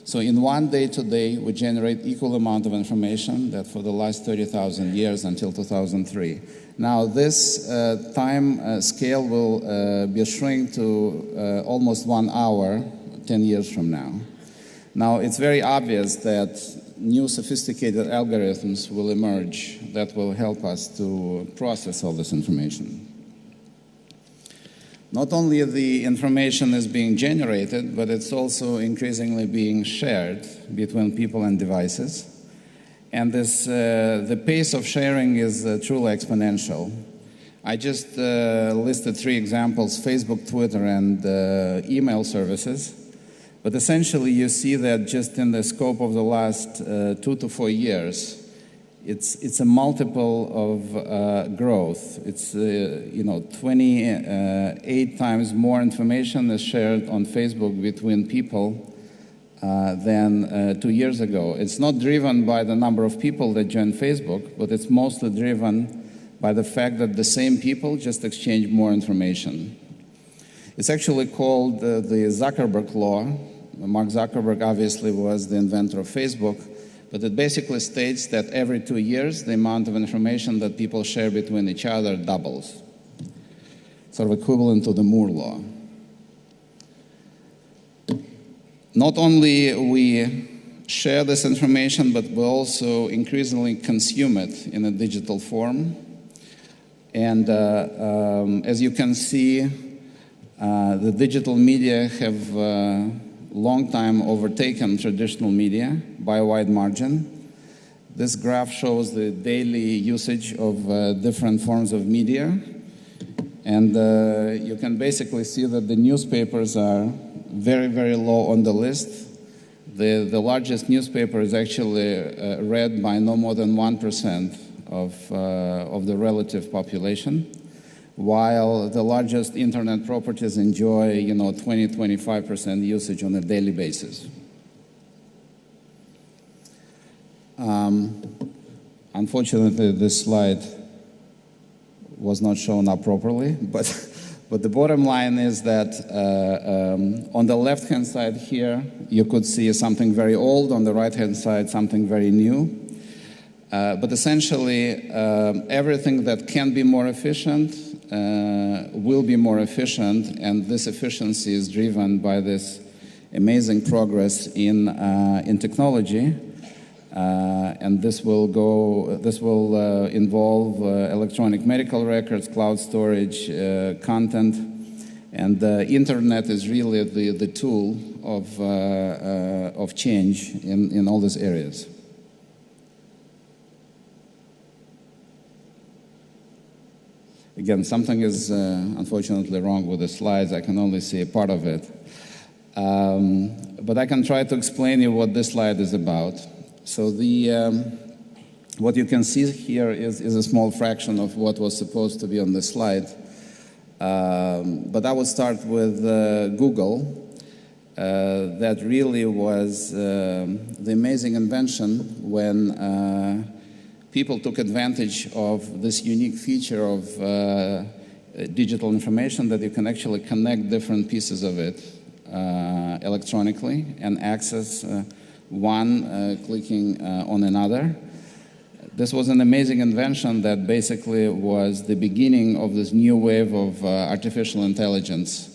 So in 1 day today, we generate equal amount of information that for the last 30,000 years until 2003. Now, this time scale will be shrink to almost 1 hour 10 years from now. Now, it's very obvious that new sophisticated algorithms will emerge that will help us to process all this information. Not only the information is being generated, but it's also increasingly being shared between people and devices. And the pace of sharing is truly exponential. I just listed 3 examples: Facebook, Twitter, and email services. But essentially, you see that just in the scope of the last 2 to 4 years, it's a multiple of growth. It's 28 times more information is shared on Facebook between people than 2 years ago. It's not driven by the number of people that join Facebook, but it's mostly driven by the fact that the same people just exchange more information. It's actually called the Zuckerberg Law. Mark Zuckerberg obviously was the inventor of Facebook, but it basically states that every 2 years, the amount of information that people share between each other doubles. Sort of equivalent to the Moore Law. Not only we share this information, but we also increasingly consume it in a digital form. And as you can see, the digital media have long time overtaken traditional media by a wide margin. This graph shows the daily usage of different forms of media. And you can basically see that the newspapers are very, very low on the list. The largest newspaper is actually read by no more than 1% of the relative population, while the largest internet properties enjoy 20-25% usage on a daily basis. Unfortunately, this slide was not shown up properly, but the bottom line is that on the left-hand side here, you could see something very old, on the right-hand side, something very new. But essentially, everything that can be more efficient will be more efficient, and this efficiency is driven by this amazing progress in technology. And this will involve electronic medical records, cloud storage, content, and the internet is really the tool of change in all these areas. Again, something is unfortunately wrong with the slides. I can only see a part of it. But I can try to explain you what this slide is about. So what you can see here is a small fraction of what was supposed to be on the slide. But I will start with Google. That really was the amazing invention when people took advantage of this unique feature of digital information that you can actually connect different pieces of it electronically and access one clicking on another. This was an amazing invention that basically was the beginning of this new wave of artificial intelligence.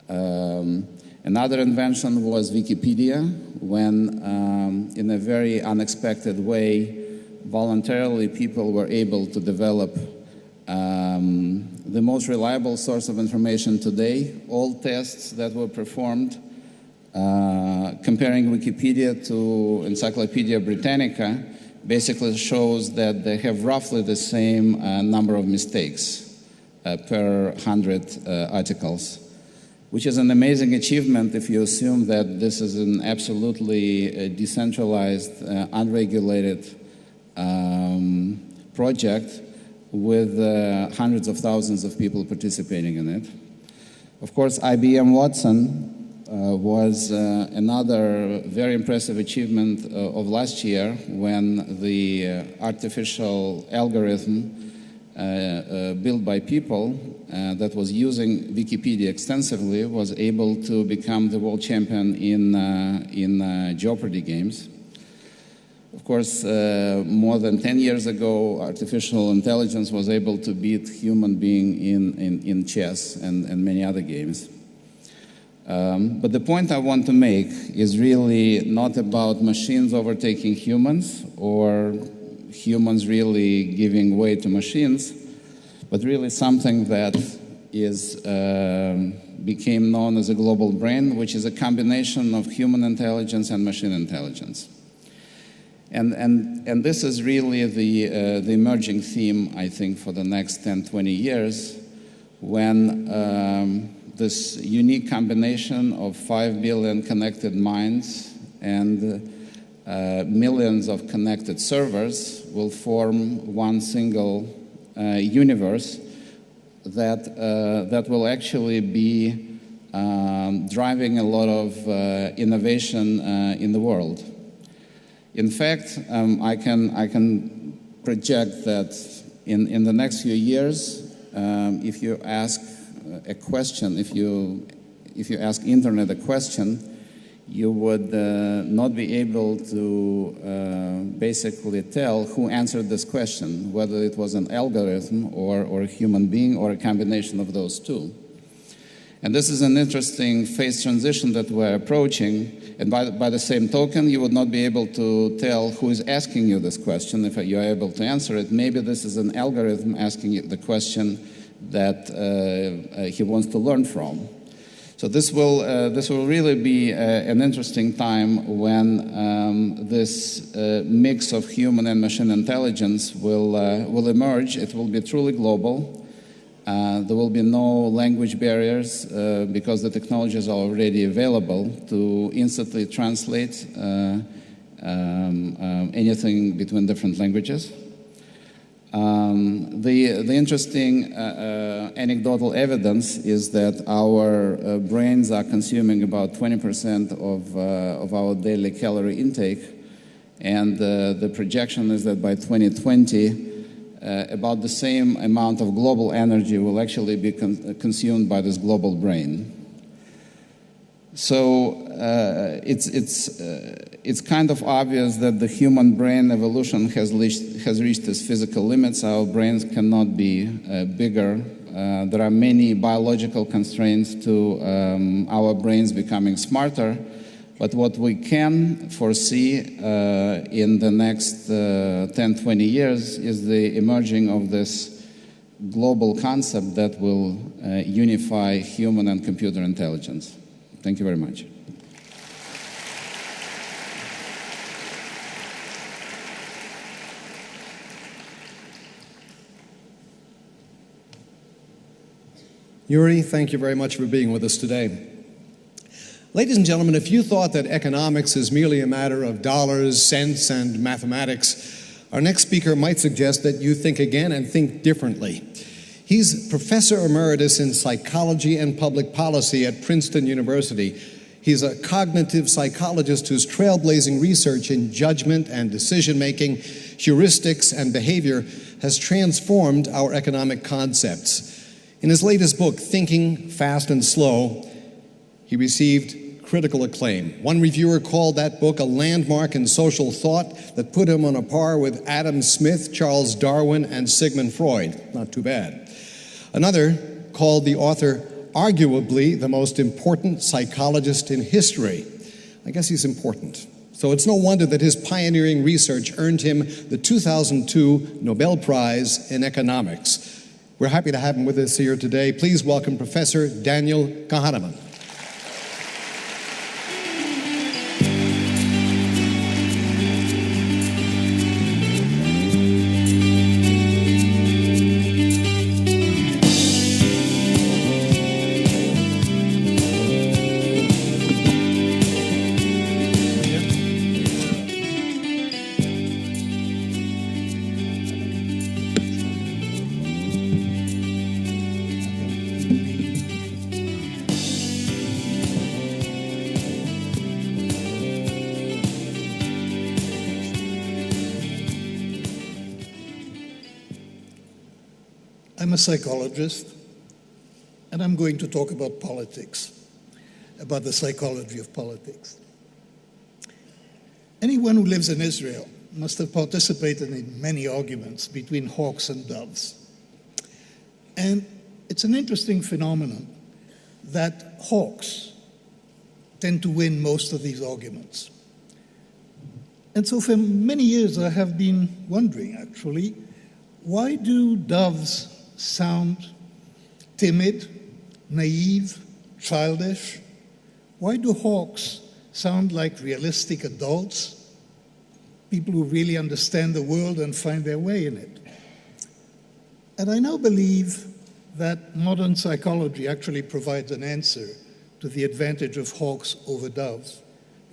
Another invention was Wikipedia, when in a very unexpected way, voluntarily people were able to develop the most reliable source of information today. All tests that were performed comparing Wikipedia to Encyclopedia Britannica basically shows that they have roughly the same number of mistakes per 100 articles, which is an amazing achievement if you assume that this is an absolutely decentralized, unregulated project with hundreds of thousands of people participating in it. Of course, IBM Watson was another very impressive achievement of last year when the artificial algorithm built by people that was using Wikipedia extensively was able to become the world champion in Jeopardy games. Of course, more than 10 years ago, artificial intelligence was able to beat human being in chess and many other games. But the point I want to make is really not about machines overtaking humans or humans really giving way to machines, but really something that became known as a global brain, which is a combination of human intelligence and machine intelligence. And this is really the emerging theme, I think, for the next 10, 20 years, when this unique combination of 5 billion connected minds and millions of connected servers will form one single universe that will actually be driving a lot of innovation in the world. In fact, I can project that in the next few years, if you ask a question, if you ask internet a question, you would not be able to basically tell who answered this question, whether it was an algorithm or a human being or a combination of those two. And this is an interesting phase transition that we're approaching. And by the same token, you would not be able to tell who is asking you this question if you're able to answer it. Maybe this is an algorithm asking you the question that he wants to learn from. So this will really be an interesting time when this mix of human and machine intelligence will emerge. It will be truly global. There will be no language barriers because the technologies are already available to instantly translate anything between different languages. The interesting anecdotal evidence is that our brains are consuming about 20% of our daily calorie intake, and the projection is that by 2020, about the same amount of global energy will actually be consumed by this global brain. So it's kind of obvious that the human brain evolution has reached its physical limits. Our brains cannot be bigger. There are many biological constraints to our brains becoming smarter. But what we can foresee in the next 10, 20 years is the emerging of this global concept that will unify human and computer intelligence. Thank you very much. Yuri, thank you very much for being with us today. Ladies and gentlemen, if you thought that economics is merely a matter of dollars, cents, and mathematics, our next speaker might suggest that you think again and think differently. He's Professor Emeritus in Psychology and Public Policy at Princeton University. He's a cognitive psychologist whose trailblazing research in judgment and decision-making, heuristics, and behavior has transformed our economic concepts. In his latest book, Thinking Fast and Slow, he received critical acclaim. One reviewer called that book a landmark in social thought that put him on a par with Adam Smith, Charles Darwin, and Sigmund Freud. Not too bad. Another called the author arguably the most important psychologist in history. I guess he's important. So it's no wonder that his pioneering research earned him the 2002 Nobel Prize in Economics. We're happy to have him with us here today. Please welcome Professor Daniel Kahneman. I'm a psychologist, and I'm going to talk about politics, about the psychology of politics. Anyone who lives in Israel must have participated in many arguments between hawks and doves. And it's an interesting phenomenon that hawks tend to win most of these arguments. And so for many years I have been wondering, actually, why do doves sound timid, naive, childish? Why do hawks sound like realistic adults, people who really understand the world and find their way in it? And I now believe that modern psychology actually provides an answer to the advantage of hawks over doves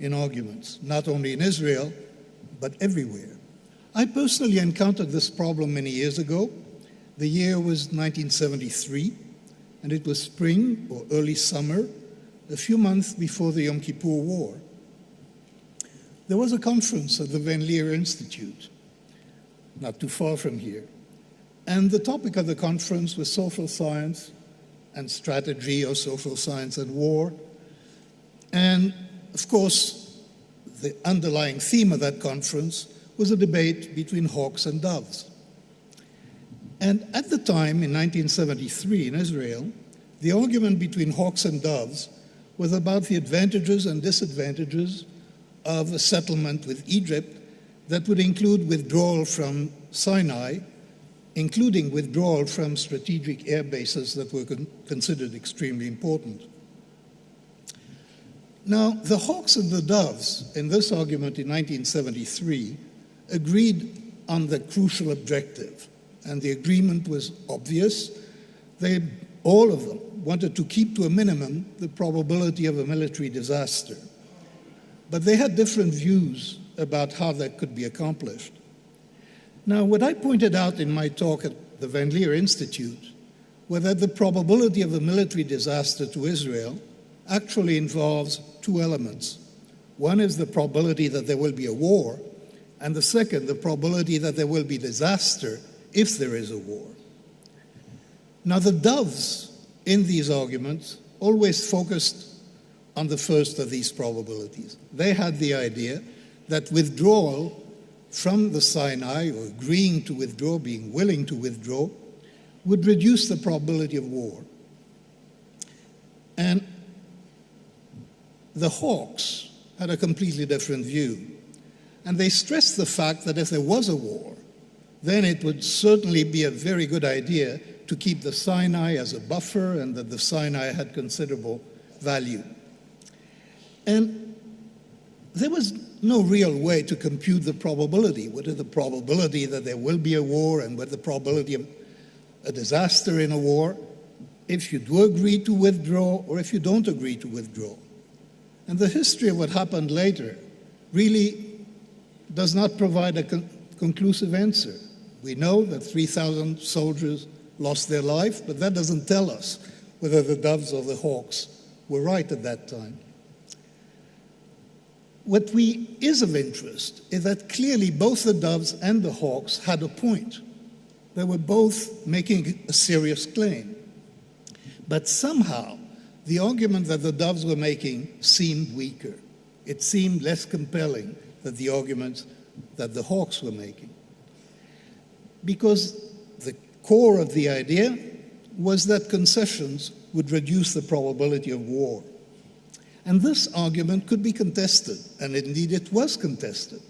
in arguments, not only in Israel, but everywhere. I personally encountered this problem many years ago. The year was 1973, and it was spring or early summer, a few months before the Yom Kippur War. There was a conference at the Van Leer Institute, not too far from here. And the topic of the conference was social science and strategy, or social science and war. And, of course, the underlying theme of that conference was a debate between hawks and doves. And at the time, in 1973 in Israel, the argument between hawks and doves was about the advantages and disadvantages of a settlement with Egypt that would include withdrawal from Sinai, including withdrawal from strategic air bases that were considered extremely important. Now, the hawks and the doves in this argument in 1973 agreed on the crucial objective, and the agreement was obvious. All of them wanted to keep to a minimum the probability of a military disaster. But they had different views about how that could be accomplished. Now, what I pointed out in my talk at the Van Leer Institute was that the probability of a military disaster to Israel actually involves two elements. One is the probability that there will be a war, and the second, the probability that there will be disaster if there is a war. Now, the doves in these arguments always focused on the first of these probabilities. They had the idea that withdrawal from the Sinai, or agreeing to withdraw, being willing to withdraw, would reduce the probability of war. And the hawks had a completely different view. And they stressed the fact that if there was a war, then it would certainly be a very good idea to keep the Sinai as a buffer, and that the Sinai had considerable value. And there was no real way to compute the probability. What is the probability that there will be a war, and what the probability of a disaster in a war, if you do agree to withdraw or if you don't agree to withdraw? And the history of what happened later really does not provide a conclusive answer. We know that 3,000 soldiers lost their life, but that doesn't tell us whether the doves or the hawks were right at that time. What is of interest is that clearly both the doves and the hawks had a point. They were both making a serious claim. But somehow, the argument that the doves were making seemed weaker. It seemed less compelling than the arguments that the hawks were making. Because the core of the idea was that concessions would reduce the probability of war. And this argument could be contested, and indeed it was contested.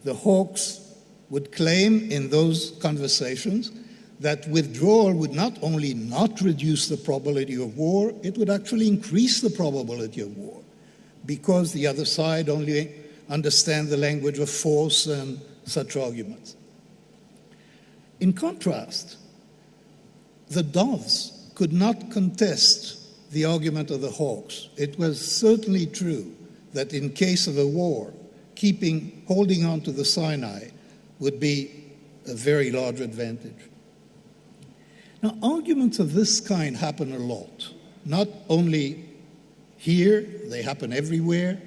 The hawks would claim in those conversations that withdrawal would not only not reduce the probability of war, it would actually increase the probability of war, because the other side only understands the language of force and such arguments. In contrast, the doves could not contest the argument of the hawks. It was certainly true that in case of a war, holding on to the Sinai would be a very large advantage. Now, arguments of this kind happen a lot. Not only here, they happen everywhere.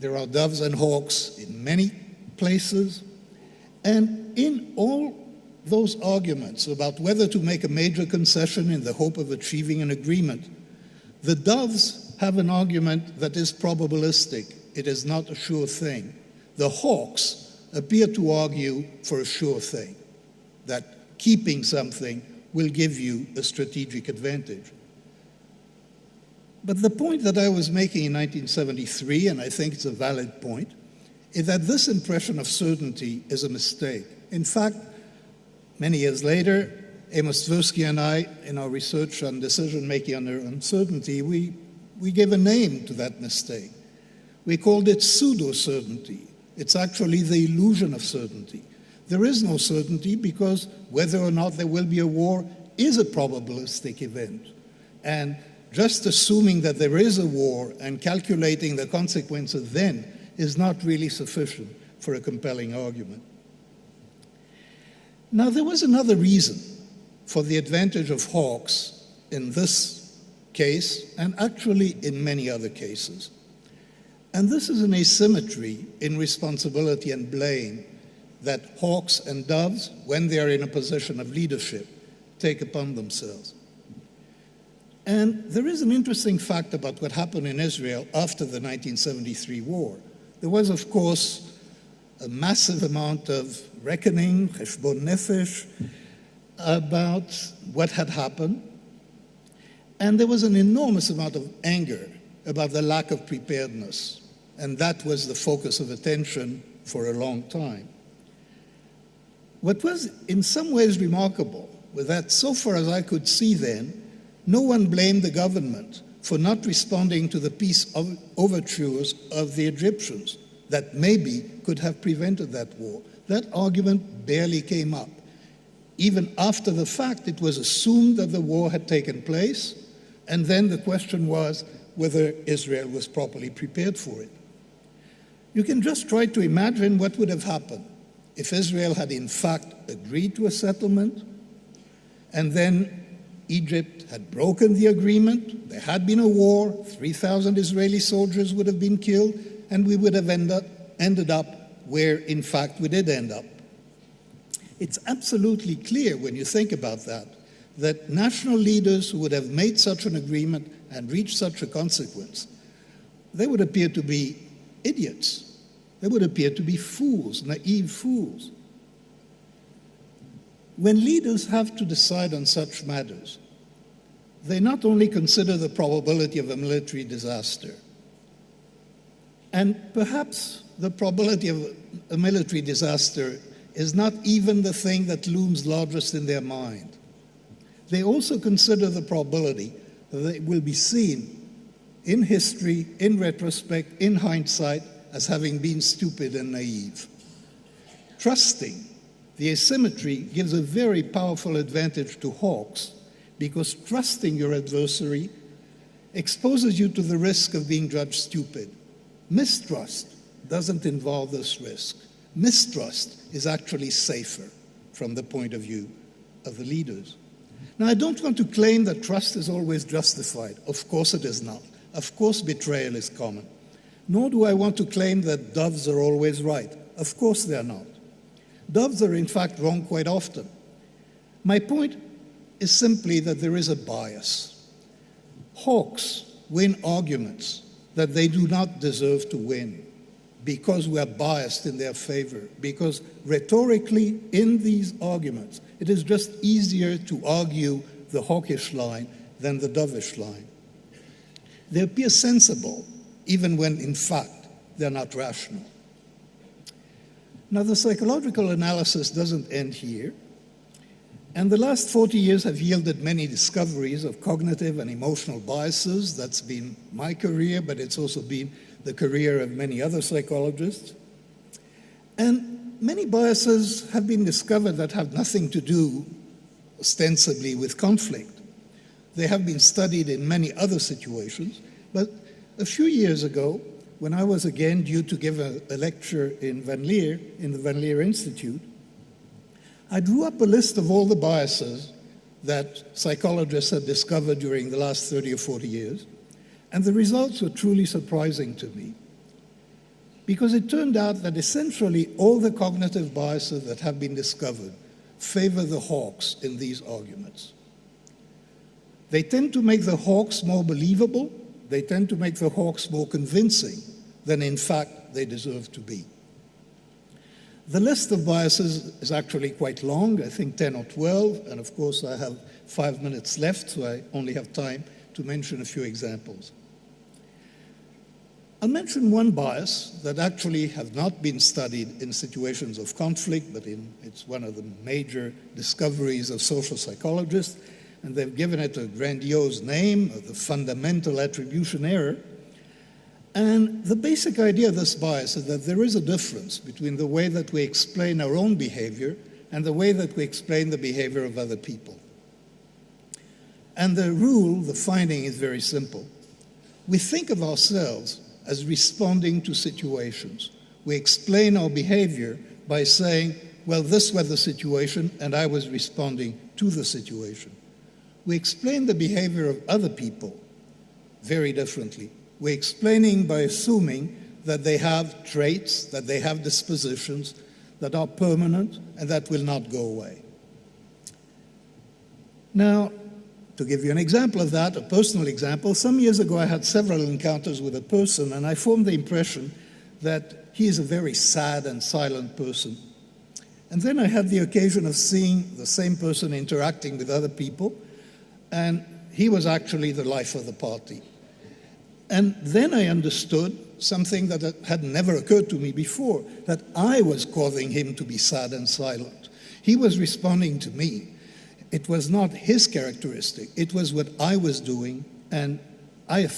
There are doves and hawks in many places. And in all those arguments about whether to make a major concession in the hope of achieving an agreement, the doves have an argument that is probabilistic. It is not a sure thing. The hawks appear to argue for a sure thing, that keeping something will give you a strategic advantage. But the point that I was making in 1973, and I think it's a valid point, is that this impression of certainty is a mistake. In fact, many years later, Amos Tversky and I, in our research on decision-making under uncertainty, we gave a name to that mistake. We called it pseudo-certainty. It's actually the illusion of certainty. There is no certainty because whether or not there will be a war is a probabilistic event. And just assuming that there is a war and calculating the consequences then is not really sufficient for a compelling argument. Now, there was another reason for the advantage of hawks in this case, and actually in many other cases. And this is an asymmetry in responsibility and blame that hawks and doves, when they are in a position of leadership, take upon themselves. And there is an interesting fact about what happened in Israel after the 1973 war. There was, of course, a massive amount of reckoning, cheshbon nefesh, about what had happened. And there was an enormous amount of anger about the lack of preparedness. And that was the focus of attention for a long time. What was in some ways remarkable was that, so far as I could see then, no one blamed the government for not responding to the peace overtures of the Egyptians that maybe could have prevented that war. That argument barely came up. Even after the fact, it was assumed that the war had taken place, and then the question was whether Israel was properly prepared for it. You can just try to imagine what would have happened if Israel had in fact agreed to a settlement, and then Egypt had broken the agreement, there had been a war, 3,000 Israeli soldiers would have been killed, and we would have ended up where, in fact, we did end up. It's absolutely clear when you think about that national leaders who would have made such an agreement and reached such a consequence, they would appear to be idiots. They would appear to be fools, naive fools. When leaders have to decide on such matters, they not only consider the probability of a military disaster, and perhaps the probability of a military disaster is not even the thing that looms largest in their mind. They also consider the probability that it will be seen in history, in retrospect, in hindsight, as having been stupid and naive. Trusting the asymmetry gives a very powerful advantage to hawks because trusting your adversary exposes you to the risk of being judged stupid. Mistrust doesn't involve this risk. Mistrust is actually safer from the point of view of the leaders. Now, I don't want to claim that trust is always justified. Of course it is not. Of course betrayal is common. Nor do I want to claim that doves are always right. Of course they are not. Doves are in fact wrong quite often. My point is simply that there is a bias. Hawks win arguments that they do not deserve to win because we are biased in their favor, because rhetorically in these arguments it is just easier to argue the hawkish line than the dovish line. They appear sensible even when in fact they're not rational. Now, the psychological analysis doesn't end here, and the last 40 years have yielded many discoveries of cognitive and emotional biases. That's been my career, but it's also been the career of many other psychologists. And many biases have been discovered that have nothing to do, ostensibly, with conflict. They have been studied in many other situations, but a few years ago, when I was again due to give a lecture in Van Leer, in the Van Leer Institute, I drew up a list of all the biases that psychologists had discovered during the last 30 or 40 years, and the results were truly surprising to me, because it turned out that essentially all the cognitive biases that have been discovered favor the hawks in these arguments. They tend to make the hawks more believable. They tend to make the hawks more convincing than in fact they deserve to be. The list of biases is actually quite long, I think 10 or 12, and of course I have 5 minutes left, so I only have time to mention a few examples. I'll mention one bias that actually has not been studied in situations of conflict, but it's one of the major discoveries of social psychologists, and they've given it a grandiose name, the fundamental attribution error. And the basic idea of this bias is that there is a difference between the way that we explain our own behavior and the way that we explain the behavior of other people. And the rule, the finding is very simple. We think of ourselves as responding to situations. We explain our behavior by saying, well, this was the situation and I was responding to the situation. We explain the behavior of other people very differently. We're explaining by assuming that they have traits, that they have dispositions that are permanent and that will not go away. Now, to give you an example of that, a personal example, some years ago I had several encounters with a person and I formed the impression that he is a very sad and silent person. And then I had the occasion of seeing the same person interacting with other people, and he was actually the life of the party. And then I understood something that had never occurred to me before, that I was causing him to be sad and silent. He was responding to me. It was not his characteristic. It was what I was doing, and I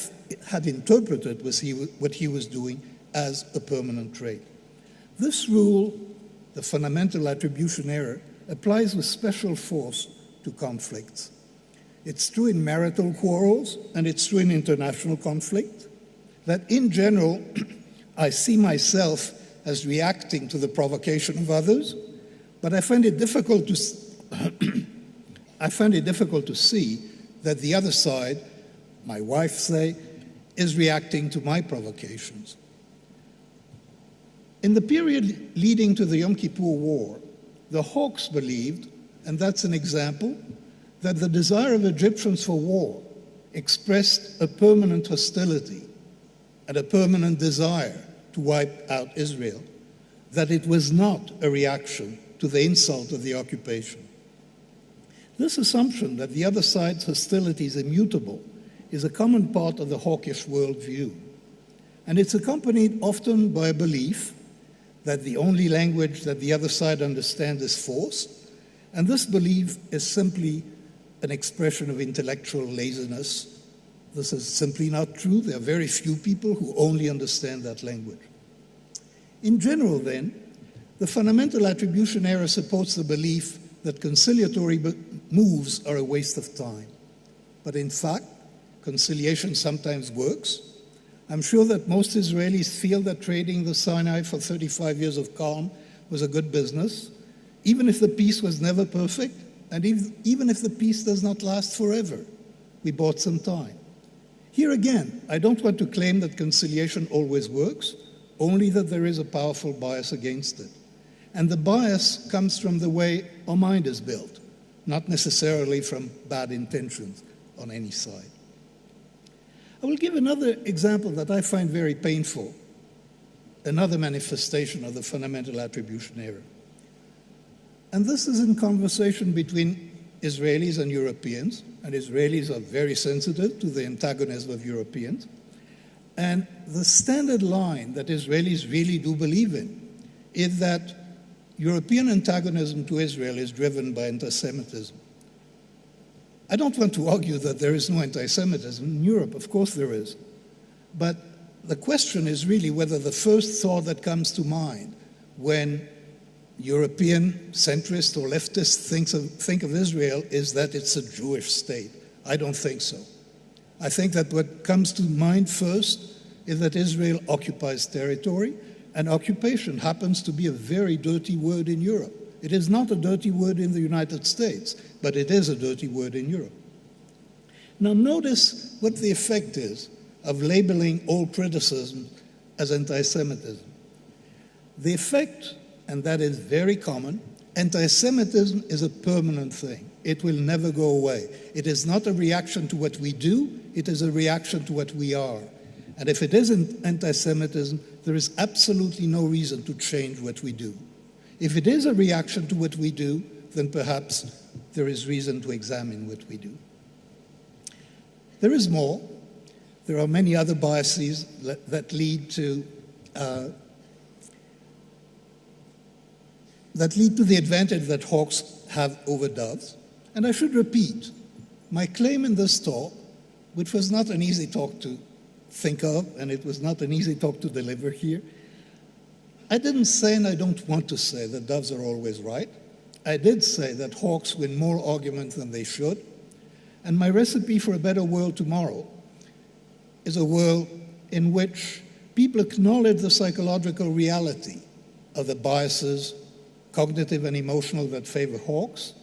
had interpreted what he was doing as a permanent trait. This rule, the fundamental attribution error, applies with special force to conflicts. It's true in marital quarrels, and it's true in international conflict, that in general, I see myself as reacting to the provocation of others, but I find it difficult to see that the other side, my wife say, is reacting to my provocations. In the period leading to the Yom Kippur War, the Hawks believed, and that's an example, that the desire of Egyptians for war expressed a permanent hostility and a permanent desire to wipe out Israel, that it was not a reaction to the insult of the occupation. This assumption that the other side's hostility is immutable is a common part of the hawkish worldview, and it's accompanied often by a belief that the only language that the other side understands is force, and this belief is simply an expression of intellectual laziness. This is simply not true. There are very few people who only understand that language. In general, then, the fundamental attribution error supports the belief that conciliatory moves are a waste of time. But in fact, conciliation sometimes works. I'm sure that most Israelis feel that trading the Sinai for 35 years of calm was a good business, even if the peace was never perfect, and even if the peace does not last forever. We bought some time. Here again, I don't want to claim that conciliation always works, only that there is a powerful bias against it. And the bias comes from the way our mind is built, not necessarily from bad intentions on any side. I will give another example that I find very painful, another manifestation of the fundamental attribution error. And this is in conversation between Israelis and Europeans, and Israelis are very sensitive to the antagonism of Europeans. And the standard line that Israelis really do believe in is that European antagonism to Israel is driven by anti-Semitism. I don't want to argue that there is no anti-Semitism in Europe. Of course there is. But the question is really whether the first thought that comes to mind when European centrists or leftists think of Israel is that it's a Jewish state. I don't think so. I think that what comes to mind first is that Israel occupies territory, and occupation happens to be a very dirty word in Europe. It is not a dirty word in the United States, but it is a dirty word in Europe. Now notice what the effect is of labeling all criticism as anti-Semitism. The effect, and that is very common, Anti-Semitism is a permanent thing. It will never go away. It is not a reaction to what we do, it is a reaction to what we are. And if it isn't anti-Semitism, there is absolutely no reason to change what we do. If it is a reaction to what we do, then perhaps there is reason to examine what we do. There is more. There are many other biases that lead to the advantage that hawks have over doves. And I should repeat, my claim in this talk, which was not an easy talk to think of, and it was not an easy talk to deliver here, I didn't say, and I don't want to say, that doves are always right. I did say that hawks win more arguments than they should. And my recipe for a better world tomorrow is a world in which people acknowledge the psychological reality of the biases, cognitive and emotional, that favor hawks,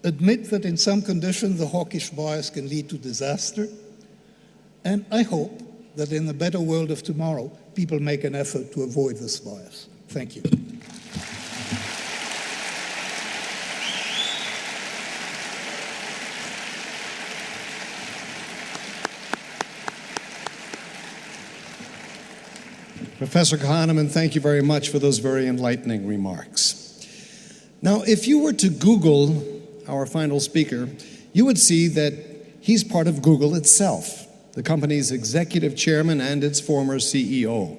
admit that in some conditions the hawkish bias can lead to disaster, and I hope that in the better world of tomorrow, people make an effort to avoid this bias. Thank you. Professor Kahneman, thank you very much for those very enlightening remarks. Now, if you were to Google our final speaker, you would see that he's part of Google itself, the company's executive chairman and its former CEO.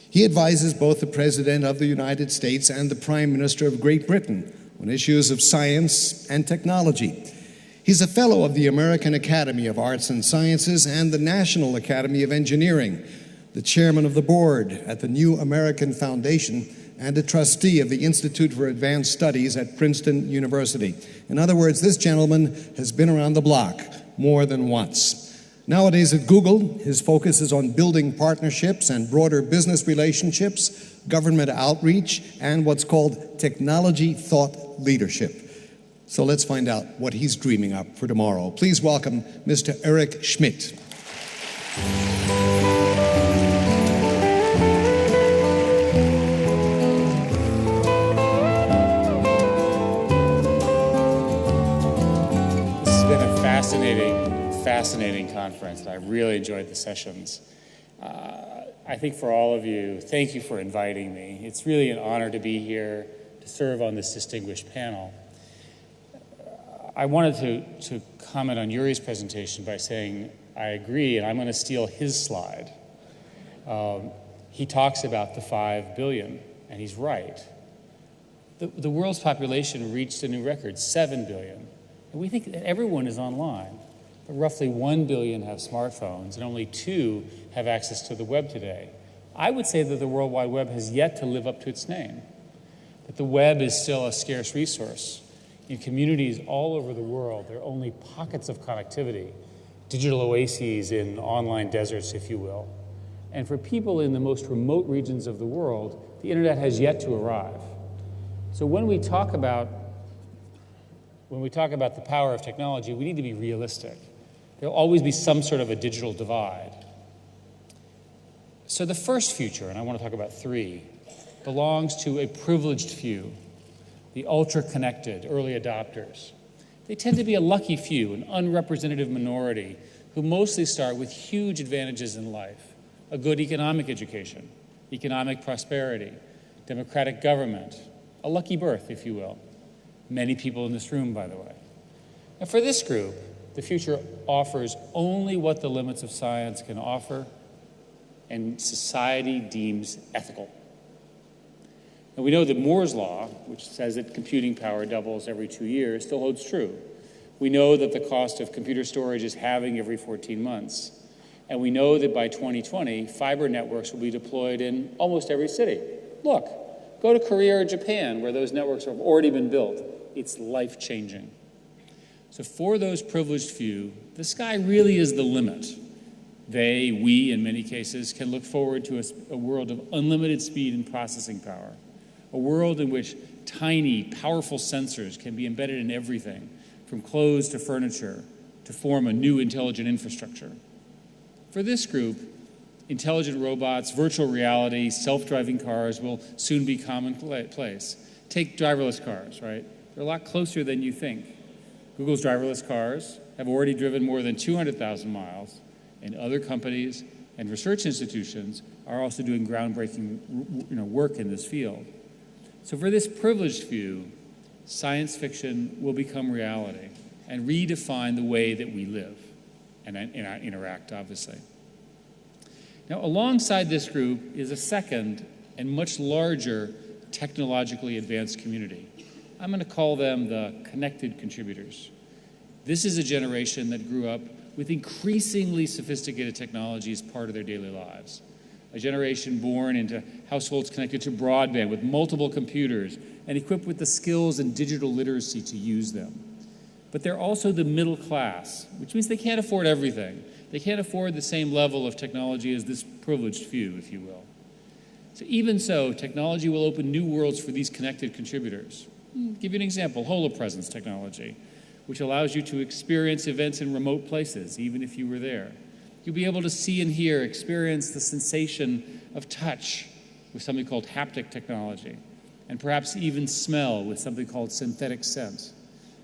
He advises both the President of the United States and the Prime Minister of Great Britain on issues of science and technology. He's a fellow of the American Academy of Arts and Sciences and the National Academy of Engineering, the chairman of the board at the New American Foundation, and a trustee of the Institute for Advanced Studies at Princeton University. In other words, this gentleman has been around the block more than once. Nowadays at Google, his focus is on building partnerships and broader business relationships, government outreach, and what's called technology thought leadership. So let's find out what he's dreaming up for tomorrow. Please welcome Mr. Eric Schmidt. Fascinating conference. I really enjoyed the sessions. I think for all of you, thank you for inviting me. It's really an honor to be here to serve on this distinguished panel. I wanted to comment on Yuri's presentation by saying I agree, and I'm going to steal his slide. He talks about the 5 billion, and he's right. The world's population reached a new record, 7 billion. And we think that everyone is online. But roughly 1 billion have smartphones, and only 2 have access to the web today. I would say that the World Wide Web has yet to live up to its name. That the web is still a scarce resource. In communities all over the world, there are only pockets of connectivity, digital oases in online deserts, if you will. And for people in the most remote regions of the world, the internet has yet to arrive. So when we talk about the power of technology, we need to be realistic. There'll always be some sort of a digital divide. So the first future, and I want to talk about 3, belongs to a privileged few, the ultra-connected early adopters. They tend to be a lucky few, an unrepresentative minority, who mostly start with huge advantages in life: a good economic education, economic prosperity, democratic government, a lucky birth, if you will. Many people in this room, by the way. And for this group, the future offers only what the limits of science can offer and society deems ethical. And we know that Moore's law, which says that computing power doubles every 2 years, still holds true. We know that the cost of computer storage is halving every 14 months. And we know that by 2020, fiber networks will be deployed in almost every city. Look, go to Korea or Japan, where those networks have already been built. It's life-changing. So for those privileged few, the sky really is the limit. They, we, in many cases, can look forward to a world of unlimited speed and processing power, a world in which tiny, powerful sensors can be embedded in everything, from clothes to furniture, to form a new intelligent infrastructure. For this group, intelligent robots, virtual reality, self-driving cars will soon be commonplace. Take driverless cars, right? They're a lot closer than you think. Google's driverless cars have already driven more than 200,000 miles, and other companies and research institutions are also doing groundbreaking work in this field. So for this privileged few, science fiction will become reality and redefine the way that we live and interact, obviously. Now, alongside this group is a second and much larger technologically advanced community. I'm going to call them the connected contributors. This is a generation that grew up with increasingly sophisticated technology as part of their daily lives. A generation born into households connected to broadband with multiple computers and equipped with the skills and digital literacy to use them. But they're also the middle class, which means they can't afford everything. They can't afford the same level of technology as this privileged few, if you will. So even so, technology will open new worlds for these connected contributors. I'll give you an example, holopresence technology, which allows you to experience events in remote places, even if you were there. You'll be able to see and hear, experience the sensation of touch with something called haptic technology, and perhaps even smell with something called synthetic scent.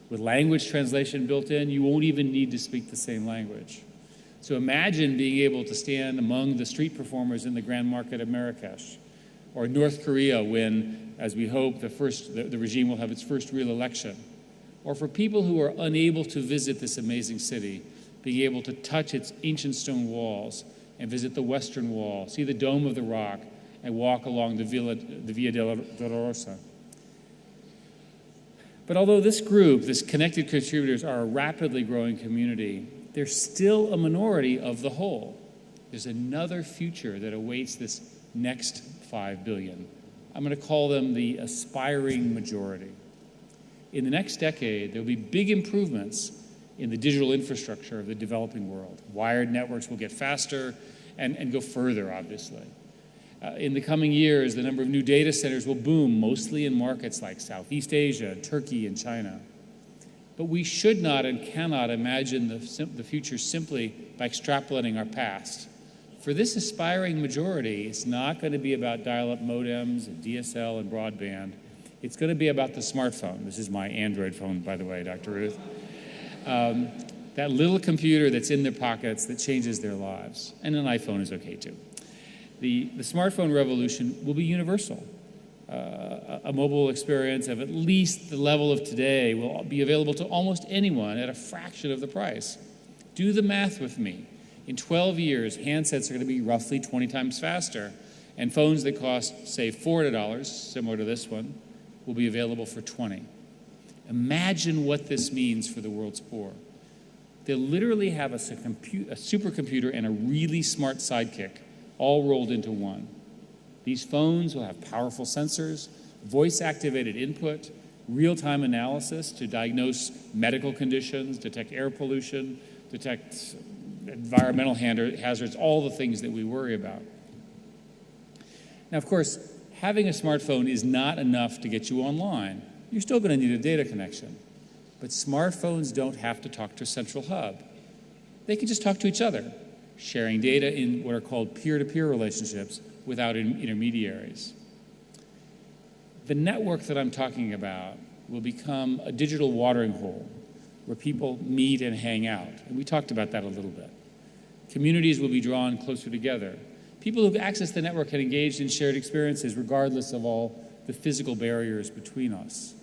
With language translation built in, you won't even need to speak the same language. So imagine being able to stand among the street performers in the Grand Market of Marrakesh, or North Korea when, as we hope, the regime will have its first real election. Or for people who are unable to visit this amazing city, being able to touch its ancient stone walls and visit the Western Wall, see the Dome of the Rock, and walk along the Via Dolorosa. But although this group, this connected contributors, are a rapidly growing community, they're still a minority of the whole. There's another future that awaits this next 5 billion. I'm going to call them the aspiring majority. In the next decade, there will be big improvements in the digital infrastructure of the developing world. Wired networks will get faster and go further, obviously. In the coming years, the number of new data centers will boom, mostly in markets like Southeast Asia, Turkey, and China. But we should not and cannot imagine the future simply by extrapolating our past. For this aspiring majority, it's not going to be about dial-up modems and DSL and broadband. It's going to be about the smartphone. This is my Android phone, by the way, Dr. Ruth. That little computer that's in their pockets that changes their lives. And an iPhone is okay, too. The smartphone revolution will be universal. A mobile experience of at least the level of today will be available to almost anyone at a fraction of the price. Do the math with me. In 12 years, handsets are going to be roughly 20 times faster, and phones that cost, say, $400, similar to this one, will be available for $20. Imagine what this means for the world's poor. They'll literally have a supercomputer and a really smart sidekick all rolled into one. These phones will have powerful sensors, voice-activated input, real-time analysis to diagnose medical conditions, detect air pollution, detect environmental hazards, all the things that we worry about. Now, of course, having a smartphone is not enough to get you online. You're still going to need a data connection. But smartphones don't have to talk to a central hub. They can just talk to each other, sharing data in what are called peer-to-peer relationships without intermediaries. The network that I'm talking about will become a digital watering hole where people meet and hang out. And we talked about that a little bit. Communities will be drawn closer together. People who've accessed the network can engage in shared experiences regardless of all the physical barriers between us.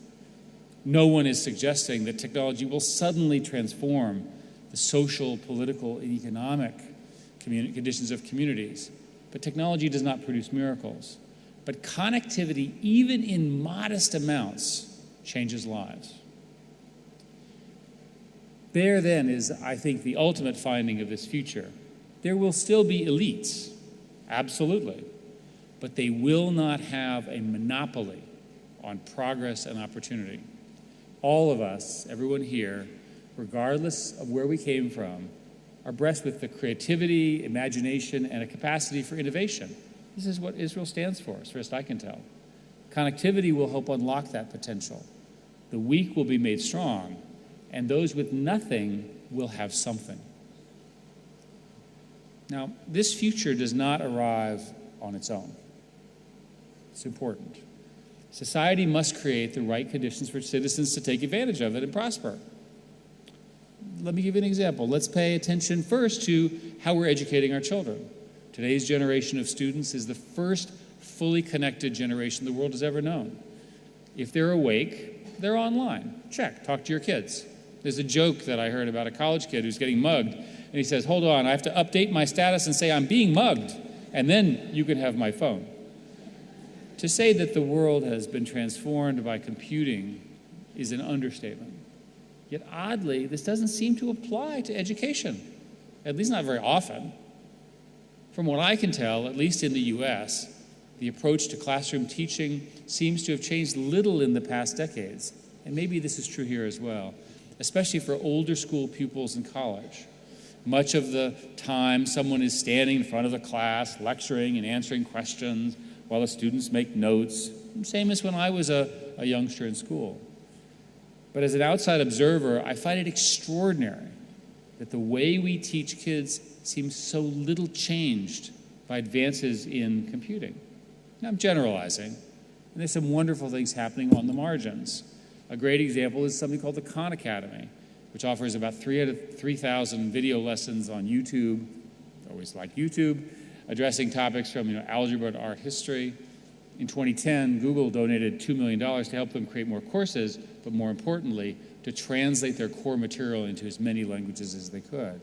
No one is suggesting that technology will suddenly transform the social, political, and economic conditions of communities. But technology does not produce miracles. But connectivity, even in modest amounts, changes lives. There, then, is, I think, the ultimate finding of this future. There will still be elites, absolutely, but they will not have a monopoly on progress and opportunity. All of us, everyone here, regardless of where we came from, are blessed with the creativity, imagination, and a capacity for innovation. This is what Israel stands for, as far as I can tell. Connectivity will help unlock that potential. The weak will be made strong, and those with nothing will have something. Now, this future does not arrive on its own. It's important. Society must create the right conditions for citizens to take advantage of it and prosper. Let me give you an example. Let's pay attention first to how we're educating our children. Today's generation of students is the first fully connected generation the world has ever known. If they're awake, they're online. Check, talk to your kids. There's a joke that I heard about a college kid who's getting mugged, and he says, hold on, I have to update my status and say I'm being mugged, and then you can have my phone. To say that the world has been transformed by computing is an understatement. Yet oddly, this doesn't seem to apply to education, at least not very often. From what I can tell, at least in the US, the approach to classroom teaching seems to have changed little in the past decades, and maybe this is true here as well, especially for older school pupils in college. Much of the time, someone is standing in front of the class, lecturing and answering questions while the students make notes, same as when I was a youngster in school. But as an outside observer, I find it extraordinary that the way we teach kids seems so little changed by advances in computing. Now, I'm generalizing, and there's some wonderful things happening on the margins. A great example is something called the Khan Academy, which offers about 3,000 video lessons on YouTube, always like YouTube, addressing topics from algebra to art history. In 2010, Google donated $2 million to help them create more courses, but more importantly, to translate their core material into as many languages as they could.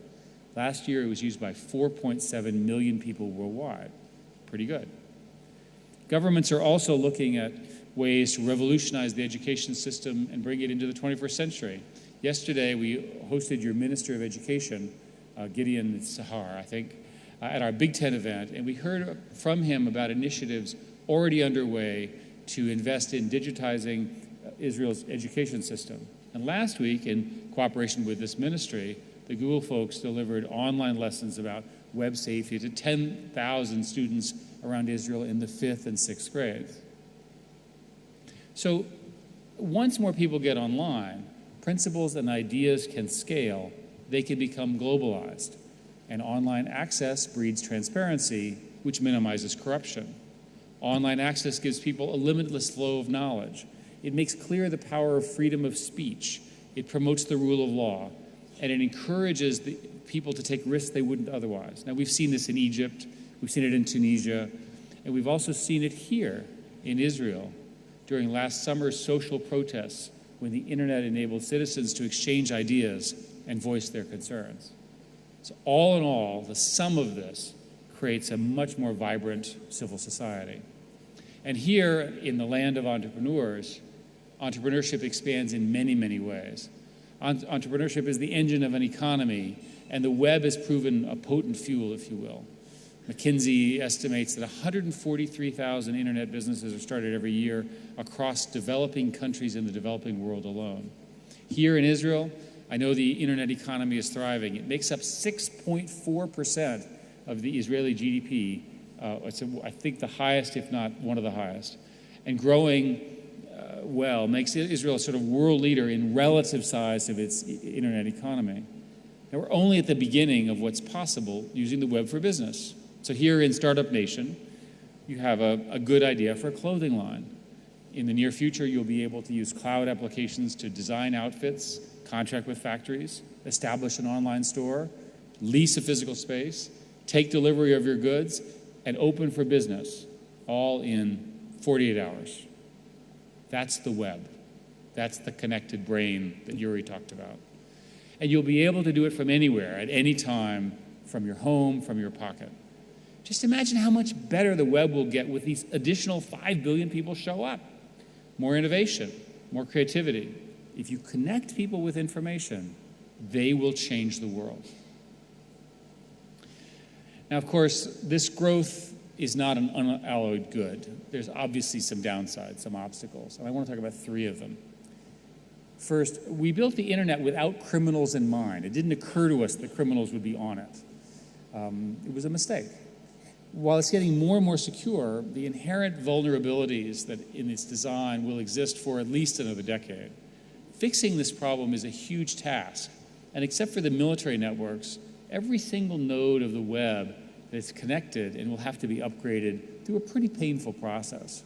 Last year, it was used by 4.7 million people worldwide. Pretty good. Governments are also looking at ways to revolutionize the education system and bring it into the 21st century. Yesterday, we hosted your Minister of Education, Gideon Sahar, I think, at our Big Ten event, and we heard from him about initiatives already underway to invest in digitizing Israel's education system. And last week, in cooperation with this ministry, the Google folks delivered online lessons about web safety to 10,000 students around Israel in the 5th and 6th grades. So once more people get online, principles and ideas can scale, they can become globalized. And online access breeds transparency, which minimizes corruption. Online access gives people a limitless flow of knowledge. It makes clear the power of freedom of speech. It promotes the rule of law. And it encourages the people to take risks they wouldn't otherwise. Now, we've seen this in Egypt. We've seen it in Tunisia. And we've also seen it here in Israel during last summer's social protests when the internet enabled citizens to exchange ideas and voice their concerns. So all in all, the sum of this creates a much more vibrant civil society. And here in the land of entrepreneurs, entrepreneurship expands in many, many ways. Entrepreneurship is the engine of an economy, and the web has proven a potent fuel, if you will. McKinsey estimates that 143,000 internet businesses are started every year across developing countries in the developing world alone. Here in Israel, I know the internet economy is thriving. It makes up 6.4% of the Israeli GDP. It's, I think, the highest, if not one of the highest. And growing well makes Israel a sort of world leader in relative size of its internet economy. Now, we're only at the beginning of what's possible using the web for business. So here in Startup Nation, you have a good idea for a clothing line. In the near future, you'll be able to use cloud applications to design outfits, contract with factories, establish an online store, lease a physical space, take delivery of your goods, and open for business, all in 48 hours. That's the web. That's the connected brain that Yuri talked about. And you'll be able to do it from anywhere, at any time, from your home, from your pocket. Just imagine how much better the web will get with these additional 5 billion people show up. More innovation, more creativity. If you connect people with information, they will change the world. Now, of course, this growth is not an unalloyed good. There's obviously some downsides, some obstacles, and I want to talk about 3 of them. First, we built the internet without criminals in mind. It didn't occur to us that criminals would be on it. It was a mistake. While it's getting more and more secure, the inherent vulnerabilities that in its design will exist for at least another decade. Fixing this problem is a huge task, and except for the military networks, every single node of the web that's connected and will have to be upgraded through a pretty painful process.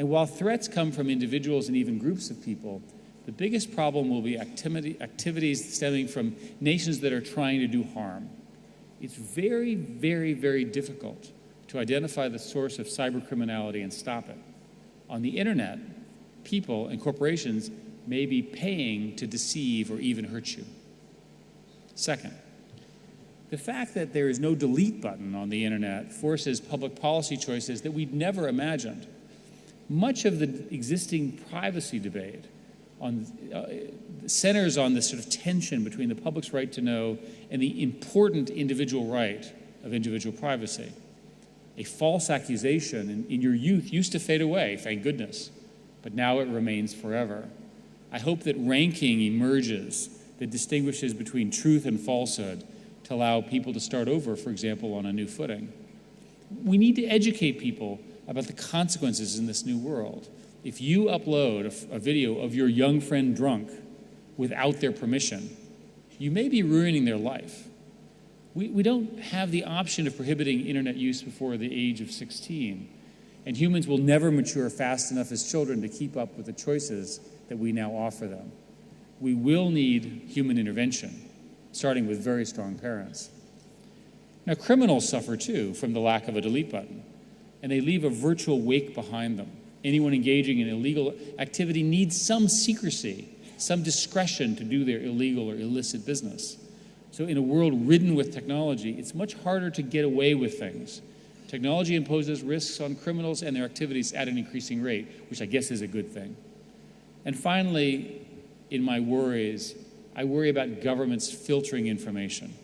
And while threats come from individuals and even groups of people, the biggest problem will be activities stemming from nations that are trying to do harm. It's very, very, very difficult to identify the source of cybercriminality and stop it. On the internet, people and corporations may be paying to deceive or even hurt you. Second, the fact that there is no delete button on the internet forces public policy choices that we'd never imagined. Much of the existing privacy debate centers on this sort of tension between the public's right to know and the important individual right of individual privacy. A false accusation in your youth used to fade away, thank goodness, but now it remains forever. I hope that ranking emerges that distinguishes between truth and falsehood to allow people to start over, for example, on a new footing. We need to educate people about the consequences in this new world. If you upload a video of your young friend drunk without their permission, you may be ruining their life. We don't have the option of prohibiting internet use before the age of 16, and humans will never mature fast enough as children to keep up with the choices that we now offer them. We will need human intervention, starting with very strong parents. Now, criminals suffer too from the lack of a delete button, and they leave a virtual wake behind them. Anyone engaging in illegal activity needs some secrecy, some discretion to do their illegal or illicit business. So in a world ridden with technology, it's much harder to get away with things. Technology imposes risks on criminals and their activities at an increasing rate, which I guess is a good thing. And finally, in my worries, I worry about governments filtering information.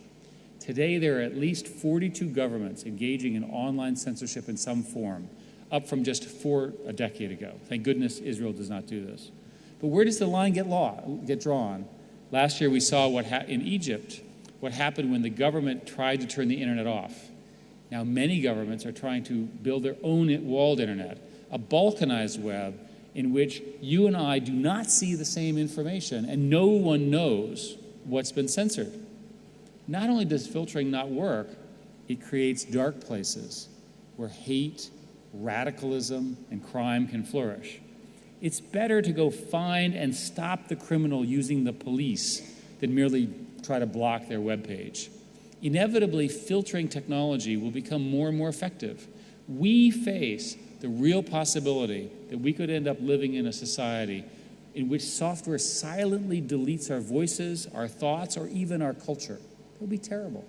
Today, there are at least 42 governments engaging in online censorship in some form, up from just 4 a decade ago. Thank goodness Israel does not do this. But where does the line get drawn? Last year, we saw in Egypt what happened when the government tried to turn the internet off. Now, many governments are trying to build their own walled internet, a balkanized web in which you and I do not see the same information and no one knows what's been censored. Not only does filtering not work, it creates dark places where hate, radicalism, and crime can flourish. It's better to go find and stop the criminal using the police than merely try to block their webpage. Inevitably, filtering technology will become more and more effective. We face the real possibility that we could end up living in a society in which software silently deletes our voices, our thoughts, or even our culture. It would be terrible.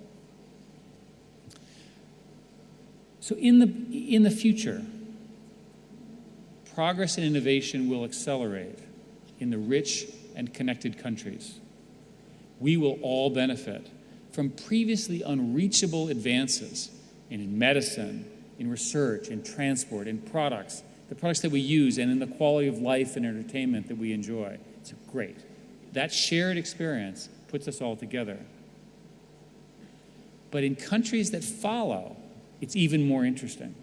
So in the future, progress and innovation will accelerate in the rich and connected countries. We will all benefit from previously unreachable advances in medicine, in research, in transport, in products, the products that we use, and in the quality of life and entertainment that we enjoy. It's great. That shared experience puts us all together. But in countries that follow, it's even more interesting.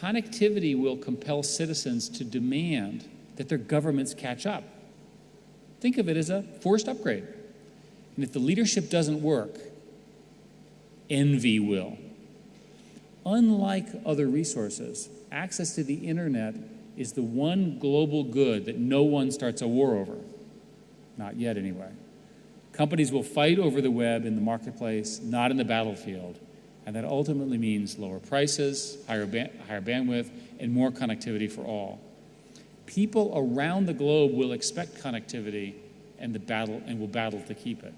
Connectivity will compel citizens to demand that their governments catch up. Think of it as a forced upgrade. And if the leadership doesn't work, envy will. Unlike other resources, access to the internet is the one global good that no one starts a war over. Not yet, anyway. Companies will fight over the web in the marketplace, not in the battlefield. And that ultimately means lower prices, higher bandwidth, and more connectivity for all. People around the globe will expect connectivity and will battle to keep it.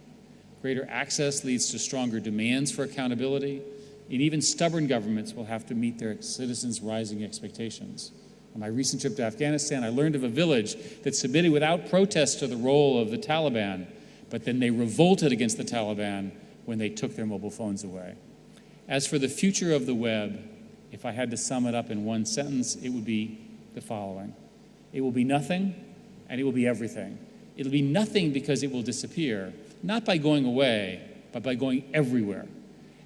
Greater access leads to stronger demands for accountability, and even stubborn governments will have to meet their citizens' rising expectations. On my recent trip to Afghanistan, I learned of a village that submitted without protest to the role of the Taliban, but then they revolted against the Taliban when they took their mobile phones away. As for the future of the web, if I had to sum it up in one sentence, it would be the following. It will be nothing, and it will be everything. It'll be nothing because it will disappear, not by going away, but by going everywhere,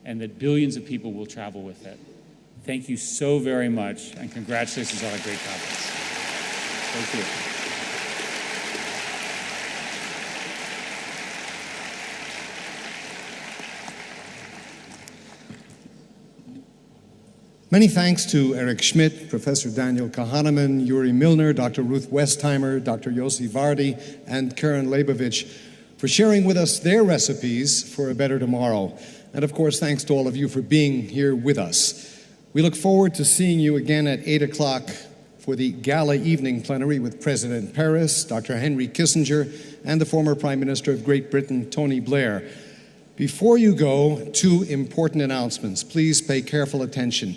and that billions of people will travel with it. Thank you so very much, and congratulations on a great conference. Thank you. Many thanks to Eric Schmidt, Professor Daniel Kahneman, Yuri Milner, Dr. Ruth Westheimer, Dr. Yossi Vardi, and Karen Leibovich for sharing with us their recipes for a better tomorrow. And of course, thanks to all of you for being here with us. We look forward to seeing you again at 8 o'clock for the Gala Evening Plenary with President Paris, Dr. Henry Kissinger, and the former Prime Minister of Great Britain, Tony Blair. Before you go, 2 important announcements. Please pay careful attention.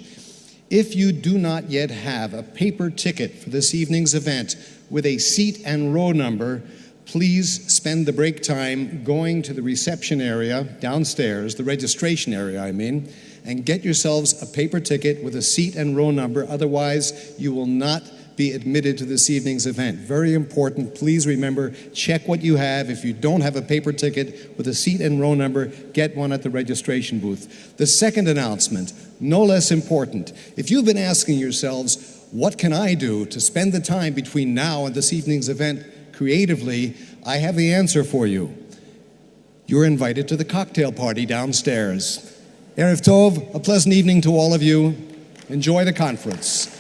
If you do not yet have a paper ticket for this evening's event with a seat and row number, please spend the break time going to the reception area downstairs, the registration area, and get yourselves a paper ticket with a seat and row number. Otherwise, you will not be admitted to this evening's event. Very important. Please remember, check what you have. If you don't have a paper ticket with a seat and row number, get one at the registration booth. The second announcement, no less important. If you've been asking yourselves, what can I do to spend the time between now and this evening's event creatively, I have the answer for you. You're invited to the cocktail party downstairs. Erev Tov, a pleasant evening to all of you. Enjoy the conference.